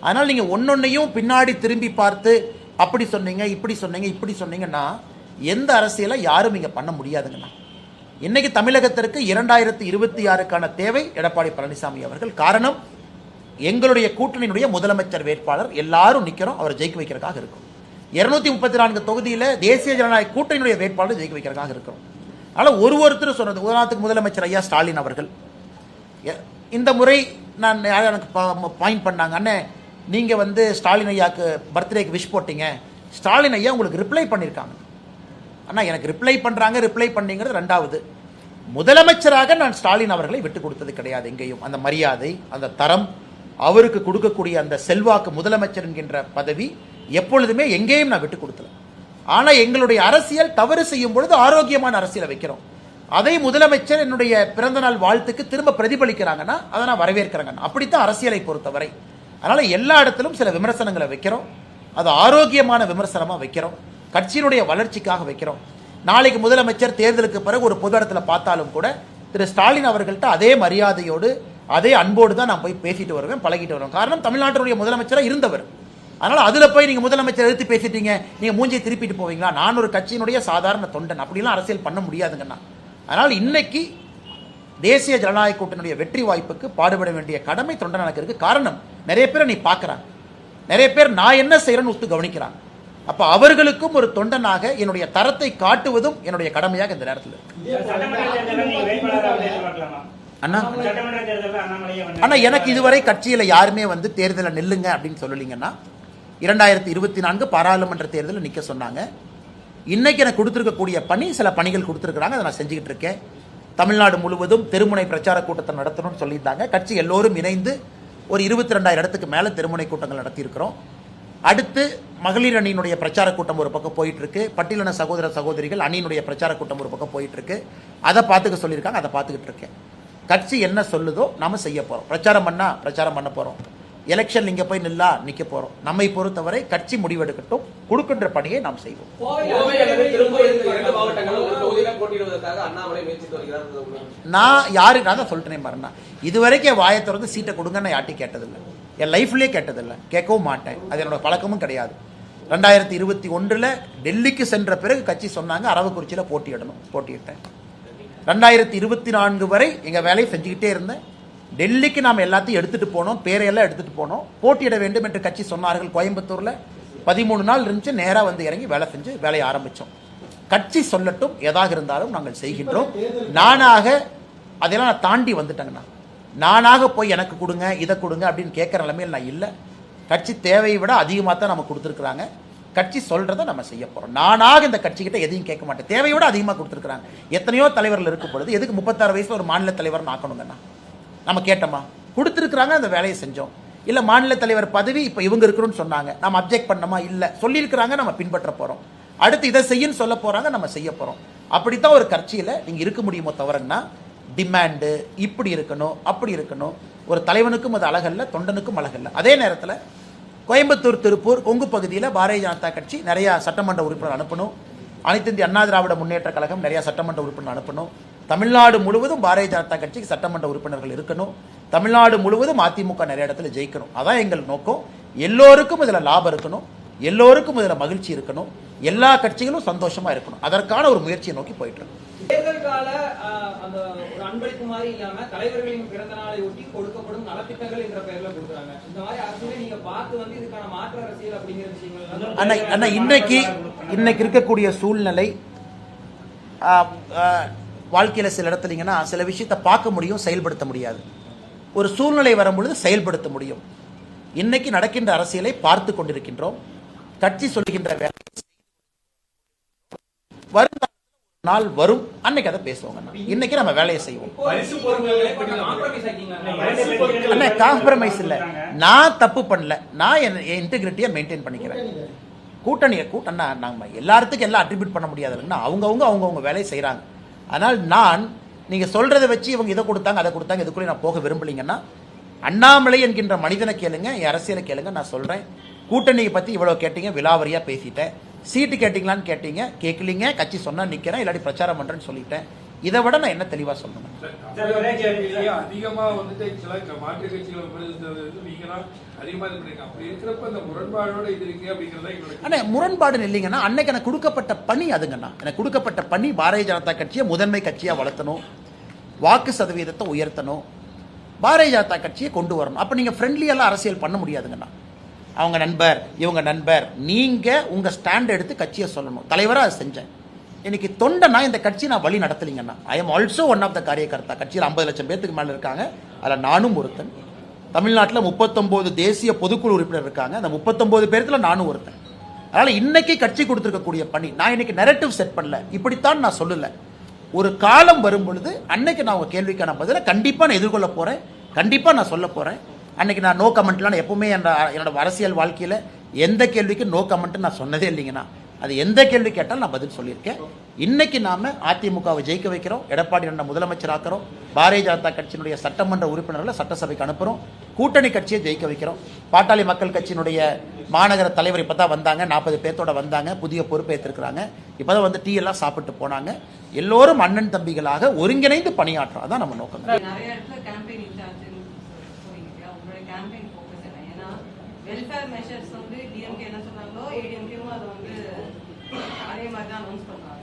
அதனால் நீங்கள் ஒன்னொன்னையும் பின்னாடி திரும்பி பார்த்து அப்படி சொன்னீங்க இப்படி சொன்னீங்க இப்படி சொன்னீங்கன்னா எந்த அரசியலை யாரும் இங்கே பண்ண முடியாதுங்கண்ணா. இன்னைக்கு தமிழகத்திற்கு 2026க்கான தேவை எடப்பாடி பழனிசாமி அவர்கள். காரணம், எங்களுடைய கூட்டணியினுடைய முதலமைச்சர் வேட்பாளர் எல்லாரும் நிற்கிறோம், அவரை ஜெயிக்க வைக்கிறதுக்காக இருக்கும். 234 தொகுதியில் தேசிய ஜனநாயக கூட்டணியுடைய வேட்பாளர் ஜெயிக்க வைக்கிறதுக்காக இருக்கிறோம். அதனால் ஒருத்தர் சொன்னது, உதாரணத்துக்கு முதலமைச்சர் ஐயா ஸ்டாலின் அவர்கள் இந்த முறை நான் எனக்கு பாயிண்ட் பண்ணாங்க, அண்ணே நீங்கள் வந்து ஸ்டாலின் ஐயாவுக்கு பர்த்டேக்கு விஷ் போட்டீங்க, ஸ்டாலின் ஐயா உங்களுக்கு ரிப்ளை பண்ணியிருக்காங்க. அண்ணா எனக்கு ரிப்ளை பண்ணுறாங்க, ரிப்ளை பண்ணீங்கிறது ரெண்டாவது. முதலமைச்சராக நான் ஸ்டாலின் அவர்களை விட்டு கொடுத்தது கிடையாது எங்கேயும். அந்த மரியாதை, அந்த தரம், அவருக்கு கொடுக்கக்கூடிய அந்த செல்வாக்கு, முதலமைச்சர் என்கின்ற பதவி எப்பொழுதுமே எங்கேயும் நான் விட்டு கொடுத்தல. ஆனால் எங்களுடைய அரசியல் தவறு செய்யும் பொழுது ஆரோக்கியமான அரசியலை வைக்கிறோம். அதை முதலமைச்சர் என்னுடைய பிறந்தநாள் வாழ்த்துக்கு திரும்ப பிரதிபலிக்கிறாங்கன்னா அதை நான் வரவேற்கிறேங்க. அப்படித்தான் அரசியலை பொறுத்தவரை. அதனால எல்லா இடத்திலும் சில விமர்சனங்களை வைக்கிறோம், அது ஆரோக்கியமான விமர்சனமாக வைக்கிறோம், கட்சியினுடைய வளர்ச்சிக்காக வைக்கிறோம். நாளைக்கு முதலமைச்சர் தேர்தலுக்கு பிறகு ஒரு பொது இடத்துல பார்த்தாலும் கூட திரு ஸ்டாலின் அவர்கள்ட்ட அதே மரியாதையோடு அதே அன்போடு தான் நான் போய் பேசிட்டு வருவேன், பழகிட்டு வருவேன். காரணம் தமிழ்நாட்டினுடைய முதலமைச்சராக இருந்தவர். அதனால அதுல போய் நீங்க முதலமைச்சர் எடுத்து பேசிட்டீங்க, நீங்க மூஞ்சியை திருப்பிட்டு போவீங்களா? நான் ஒரு கட்சியினுடைய சாதாரண தொண்டன், அப்படிலாம் அரசியல் பண்ண முடியாதுங்கண்ணா. அதனால் இன்னைக்கு தேசிய ஜனநாயக கூட்டணியுடைய வெற்றி வாய்ப்புக்கு பாடுபட வேண்டிய கடமை தொண்டன் எனக்கு இருக்கு. காரணம், நிறைய பேரை நீ பார்க்கறாங்க, நிறைய பேர் நான் என்ன செய்யறேன்னு ஒத்து கவனிக்கிறாங்க. அப்ப அவர்களுக்கும் ஒரு தொண்டனாக என்னுடைய தரத்தை காட்டுவதும் என்னுடைய கடமையாக இந்த நேரத்தில் அண்ணா. ஆனா எனக்கு இதுவரை கட்சியில யாருமே வந்து தேர்தலில் நில்லுங்க அப்படின்னு சொல்லலீங்கன்னா, 2024 பாராளுமன்ற தேர்தலில் நிக்க சொன்னாங்க. இன்னைக்கு எனக்கு கொடுத்திருக்கக்கூடிய பணி, சில பணிகள் கொடுத்திருக்கிறாங்க, அதை நான் செஞ்சுக்கிட்டு இருக்கேன். தமிழ்நாடு முழுவதும் தெருமுனை பிரச்சார கூட்டத்தை நடத்தணும்னு சொல்லியிருந்தாங்க. கட்சி எல்லோரும் இணைந்து ஒரு 22,000 இடத்துக்கு மேல தெருமுனை கூட்டங்கள் நடத்தி இருக்கிறோம். அடுத்து மகளிர் அணியினுடைய பிரச்சார கூட்டம் ஒரு பக்கம் போயிட்டு இருக்கு, பட்டியலின சகோதர சகோதரிகள் அணியினுடைய பிரச்சார கூட்டம் ஒரு பக்கம் போயிட்டு இருக்கு. அதை பார்த்துக்க சொல்லியிருக்காங்க, அதை பார்த்துக்கிட்டு இருக்கேன். கட்சி என்ன சொல்லுதோ நாம செய்ய போறோம். பிரச்சாரம் பண்ணா பிரச்சாரம் பண்ண போறோம், எலெக்ஷன் இங்க போய் நில்லா நிக்க போறோம். நம்மை பொறுத்தவரை கட்சி முடிவெடுக்கட்டும், கொடுக்கின்ற பணியை நாம் செய்வோம். நான் யாருக்கு தான் சொல்லிட்டேன் பாருங்க, இதுவரைக்கும் வாயை திறந்து சீட்டை கொடுங்கன்னு யார்ட்டையும் கேட்டதில்லை, என் லைஃப்லயே கேட்டதில்லை, கேட்கவும் மாட்டேன். அது என்னோட பழக்கமும் கிடையாது. 2021 டெல்லிக்கு சென்ற பிறகு கட்சி சொன்னாங்க அரவக்குறிச்சியில் போட்டியிடணும், போட்டியிட்டேன். 2024 வரை எங்க வேலையை செஞ்சுக்கிட்டே இருந்தேன். டெல்லிக்கு நாம் எல்லாத்தையும் எடுத்துட்டு போனோம், பேரையெல்லாம் எடுத்துட்டு போனோம். போட்டியிட வேண்டும் என்று கட்சி சொன்னார்கள். கோயம்புத்தூர்ல 13 நாள் இருந்துச்சு, நேரா வந்து இறங்கி வேலை செஞ்சு வேலையை ஆரம்பிச்சோம். கட்சி சொல்லட்டும், எதாக இருந்தாலும் நாங்கள் செய்கின்றோம். நானாக அதெல்லாம் நான் தாண்டி வந்துட்டேங்கண்ணா. நானாக போய் எனக்கு கொடுங்க, இதை கொடுங்க அப்படின்னு கேட்குற நிலைமையில் நான் இல்லை. கட்சி தேவையை விட அதிகமாக தான் நம்ம கொடுத்துருக்குறாங்க. கட்சி சொல்றதை நம்ம செய்ய போறோம். நானாக இந்த கட்சிக்கிட்ட எதையும் கேட்க மாட்டேன். தேவையை விட அதிகமாக கொடுத்துருக்குறாங்க. எத்தனையோ தலைவர்கள் இருக்கும் பொழுது எதுக்கு 36 வயசுல ஒரு மாநில தலைவர் ஆக்கணுங்கண்ணா? நம்ம கேட்டோமா? கொடுத்துருக்குறாங்க, அந்த வேலையை செஞ்சோம். இல்ல மாநில தலைவர் பதவி இப்ப இவங்க இருக்கணும்னு சொன்னாங்க, நம்ம அப்ஜெக்ட் பண்ணோமா? இல்ல, சொல்லியிருக்கிறாங்க, நம்ம பின்பற்ற போறோம். அடுத்து இதை செய்யன்னு சொல்ல போறாங்க, நம்ம செய்ய போறோம். அப்படித்தான் ஒரு கட்சியில நீங்க இருக்க முடியுமோ தவிரன்னா டிமாண்டு இப்படி இருக்கணும் அப்படி இருக்கணும். ஒரு தலைவனுக்கும் அது அழகல்ல, தொண்டனுக்கும் அழகல்ல. அதே நேரத்தில் கோயம்புத்தூர், திருப்பூர், கொங்கு பகுதியில் பாரதிய ஜனதா கட்சி நிறைய சட்டமன்ற உறுப்பினர் அனுப்பணும். அனைத்து இந்திய அண்ணா திராவிட முன்னேற்ற கழகம் நிறைய சட்டமன்ற உறுப்பினர் அனுப்பணும். தமிழ்நாடு முழுவதும் பாரதிய ஜனதா கட்சிக்கு சட்டமன்ற உறுப்பினர்கள் இருக்கணும். தமிழ்நாடு முழுவதும் அதிமுக நிறைய இடத்துல ஜெயிக்கணும். அதான் எங்கள் நோக்கம். எல்லோருக்கும் இதுல லாபம் இருக்கணும், எல்லோருக்கும் இதுல மகிழ்ச்சி இருக்கணும், எல்லா கட்சிகளும் சந்தோஷமா இருக்கணும். அதற்கான ஒரு முயற்சியை நோக்கி போயிட்டு இருக்கோம். தேர்தல் கால அந்த ஒரு அன்பளிப்பு மாதிரி இல்லாம தலைவர்களின் பிறந்த நாளை ஒட்டி கொடுக்கப்படும் நலத்திட்டங்கள் என்ற பெயர்ல கொடுக்குறாங்க. இந்த மாதிரி அரசியலை நீங்க பார்த்து வந்து இதுக்கான மாற்று அரசியல் அப்படிங்கிற விஷயங்கள் இன்னைக்கு இருக்கக்கூடிய சூழ்நிலை, வாழ்க்கையில சில இடத்துலங்கன்னா சில விஷயத்தை பார்க்க முடியும், செயல்படுத்த முடியாது. ஒரு சூழ்நிலை வரும்பொழுது செயல்படுத்த முடியும். இன்னைக்கு நடக்கின்ற அரசியலை பார்த்து கொண்டிருக்கின்றோம். கட்சி சொல்லுகின்ற வேலை வரும் நாள் வரும், அன்னைக்கு அதை பேசுவாங்க. இன்னைக்கு நம்ம வேலையை செய்வோம். காம்ப்ரமைஸ் இல்ல, நான் தப்பு பண்ணல, நான் என் இன்டெகிரிட்டியை மெயின்டைன் பண்ணிக்கிறேன். கூட்டணியை நாம எல்லாத்துக்கும் எல்லாம் அட்ரிபியூட் பண்ண முடியாது. அவங்கவுங்க வேலையை செய்யறாங்க. ஆனால் நான் நீங்க சொல்றதை வச்சு இவங்க இதை கொடுத்தாங்க அதை கொடுத்தாங்க இதுக்குள்ளே நான் போக விரும்பலீங்கன்னா, அண்ணாமலை என்கின்ற மனிதனை கேளுங்க, என் அரசியலை கேளுங்க. நான் சொல்றேன், கூட்டணியை பத்தி இவ்வளவு கேட்டீங்க, விலாவரியா பேசிட்டேன். சீட்டு கேட்டீங்களான்னு கேட்டீங்க, கேட்கலீங்க. கட்சி சொன்னா நிக்கிறேன், இல்லாட்டி பிரச்சாரம் பண்றேன்னு சொல்லிட்டேன். இதை விட நான் என்ன தெளிவா சொல்லணும்? அதிகமா வந்துட்டு மாற்று கட்சிகளை முரண்பாடு இல்லைங்கன்னா, அன்னைக்கு எனக்கு கொடுக்கப்பட்ட பணி அதுங்கண்ணா. எனக்கு கொடுக்கப்பட்ட பணி பாரதிய ஜனதா கட்சியை முதன்மை கட்சியா வளர்த்தணும், வாக்கு சதவீதத்தை உயர்த்தணும், பாரதிய ஜனதா கட்சியை கொண்டு வரணும். அப்ப நீங்க ஃப்ரெண்ட்லியெல்லாம் அரசியல் பண்ண முடியாதுங்கண்ணா. அவங்க நண்பர் இவங்க நண்பர். நீங்கள் உங்கள் ஸ்டாண்ட் எடுத்து கட்சியை சொல்லணும். தலைவராக அதை செஞ்சேன். இன்னைக்கு தொண்டனா இந்த கட்சி நான் வழி நடத்தலைங்கண்ணா. I am also one of the karyakarta. கட்சியில் 50 லட்சம் பேருக்கு மேலே இருக்காங்க, அதில் நானும் ஒருத்தன். தமிழ்நாட்டில் 39 தேசிய பொதுக்குழு உறுப்பினர் இருக்காங்க, அந்த 39 பேர்த்துல நானும் ஒருத்தன். அதனால் இன்னைக்கு கட்சி கொடுத்துருக்கக்கூடிய பணி, நான் இன்னைக்கு நெரட்டிவ் செட் பண்ணல, இப்படித்தான் நான் சொல்லலை. ஒரு காலம் வரும் பொழுது அன்னைக்கு நான் உங்கள் கேள்விக்கான பதிலை கண்டிப்பாக நான் எதிர்கொள்ள போகிறேன், கண்டிப்பாக நான் சொல்ல போகிறேன். அன்னைக்கு நான் நோ கமெண்ட்லாம் எப்பவுமே என்னோட அரசியல் வாழ்க்கையில் எந்த கேள்விக்கு நோ கமெண்ட் நான் சொன்னதே இல்லைங்கண்ணா. அது எந்த கேள்வி கேட்டாலும் நான் பதில் சொல்லியிருக்கேன். இன்னைக்கு நாம அதிமுகவை ஜெயிக்க வைக்கிறோம், எடப்பாடி அண்ணன் முதலமைச்சர் ஆக்கிறோம், பாரதிய ஜனதா கட்சியினுடைய சட்டமன்ற உறுப்பினர்களை சட்டசபைக்கு அனுப்புறோம், கூட்டணி கட்சியை ஜெயிக்க வைக்கிறோம். பாட்டாளி மக்கள் கட்சியினுடைய மாநகர தலைவர் இப்பதான் வந்தாங்க, 40 பேர்த்தோட வந்தாங்க, புதிய பொறுப்பேற்றிருக்கிறாங்க. இப்பதான் வந்து டீ எல்லாம் சாப்பிட்டு போனாங்க. எல்லோரும் அண்ணன் தம்பிகளாக ஒருங்கிணைந்து பணியாற்றோம். அதான் நம்ம நோக்கம். நிறைய இடத்துல கேம்பெயின் இன்சார்ஜ் போறீங்க, உங்களோட கேம்பெயின் ஃபோக்கஸ் என்ன? ஏன்னா வெல்ஃபேர் மெஷர்ஸ் வந்து டிஎம்கே என்ன சொன்னாங்களோ ஏடிஎம்கேவும் அதை வந்து அதே மாதிரி தான் அனௌன்ஸ் பண்ணாங்க.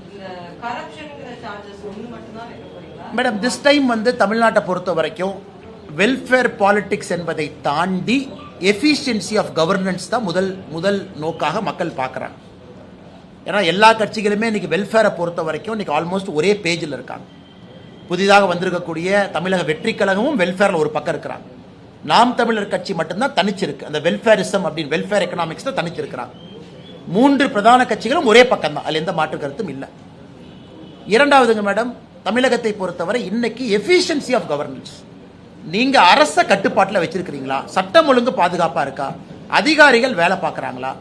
இந்த கரப்ஷன்ங்கிற சார்ஜஸ் ஒன்று மட்டும்தான் வைக்க போறீங்களா? மேடம், திஸ் டைம் வந்து தமிழ்நாட்டை பொறுத்த வரைக்கும் வெல்ஃபேர் பாலிடிக்ஸ் என்பதை தாண்டி எஃபிஷியன்சி ஆஃப் கவர்னன்ஸ் தான் முதல் நோக்காக மக்கள் பார்க்குறாங்க. ஏன்னா எல்லா கட்சிகளுமே இன்னைக்கு வெல்ஃபேரை பொறுத்த வரைக்கும் இன்னைக்கு ஆல்மோஸ்ட் ஒரே பேஜில் இருக்காங்க. புதிதாக வந்திருக்கக்கூடிய தமிழக வெற்றி கழகமும் வெல்ஃபேரில் ஒரு பக்கம் இருக்கிறாங்க. நாம் தமிழர் கட்சி மட்டும்தான் தனிச்சிருக்கு, அந்த வெல்ஃபேரிசம் அப்படின்னு வெல்ஃபேர் எக்கனாமிக்ஸ் தான் தனிச்சிருக்கிறாங்க. 3 பிரதான கட்சிகளும் ஒரே பக்கம் தான், அதில் எந்த மாற்று கருத்தும் இல்லை. இரண்டாவதுங்க மேடம், தமிழகத்தை பொறுத்தவரை இன்னைக்கு எஃபிஷியன்சி ஆஃப் கவர்னன்ஸ், நீங்க அரச கட்டுப்பாட்டில் வச்சிருக்கிறீங்களா, சட்டம் ஒழுங்கு பாதுகாப்பா இருக்கா, அதிகாரிகள் வேலை பார்க்கறாங்களா,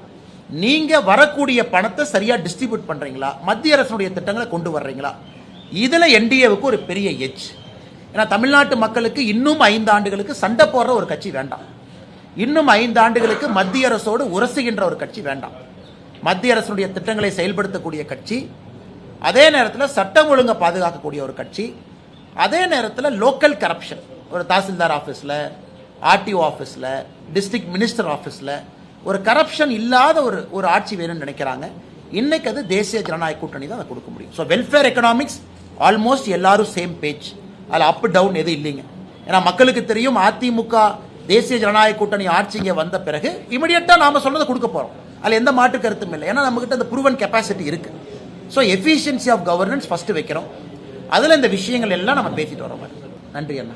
நீங்க வரக்கூடிய பணத்தை சரியா டிஸ்ட்ரிபியூட் பண்றீங்களா, மத்திய அரசுடைய திட்டங்களை கொண்டு வர்றீங்களா, இதுல என்டிஏவுக்கு ஒரு பெரிய எட்ஜ். ஏன்னா தமிழ்நாட்டு மக்களுக்கு இன்னும் 5 ஆண்டுகளுக்கு சண்டை போடுற ஒரு கட்சி வேண்டாம், இன்னும் 5 ஆண்டுகளுக்கு மத்திய அரசோடு உரசுகின்ற ஒரு கட்சி வேண்டாம். மத்திய அரசுடைய திட்டங்களை செயல்படுத்தக்கூடிய கட்சி, அதே நேரத்தில் சட்டம் ஒழுங்கை பாதுகாக்கக்கூடிய ஒரு கட்சி, அதே நேரத்தில் லோக்கல் கரப்ஷன், ஒரு தாசில்தார் ஆஃபீஸில், ஆர்டிஓ ஆஃபீஸில், டிஸ்ட்ரிக்ட் மினிஸ்டர் ஆஃபீஸில் ஒரு கரப்ஷன் இல்லாத ஒரு ஆட்சி வேணும்னு நினைக்கிறாங்க. இன்னைக்கு அது தேசிய ஜனநாயக கூட்டணி தான் அதை கொடுக்க முடியும். ஸோ வெல்ஃபேர் எக்கனாமிக்ஸ் ஆல்மோஸ்ட் எல்லாரும் சேம் பேஜ், அதில் அப் டவுன் எதுவும் இல்லைங்க. ஏன்னா மக்களுக்கு தெரியும் அதிமுக தேசிய ஜனநாயக கூட்டணி ஆட்சி இங்கே வந்த பிறகு இமிடியட்டாக நாம சொன்னதை கொடுக்க போகிறோம், அதில் எந்த மாற்று கருத்தும் இல்லை. ஏன்னா நம்மகிட்ட அந்த ப்ரூவன் கெப்பாசிட்டி இருக்கு. So efficiency of governance first வைக்கிறோம், அதில் இந்த விஷயங்கள் எல்லாம் நம்ம பேசிட்டு வரோம். நன்றி அண்ணா.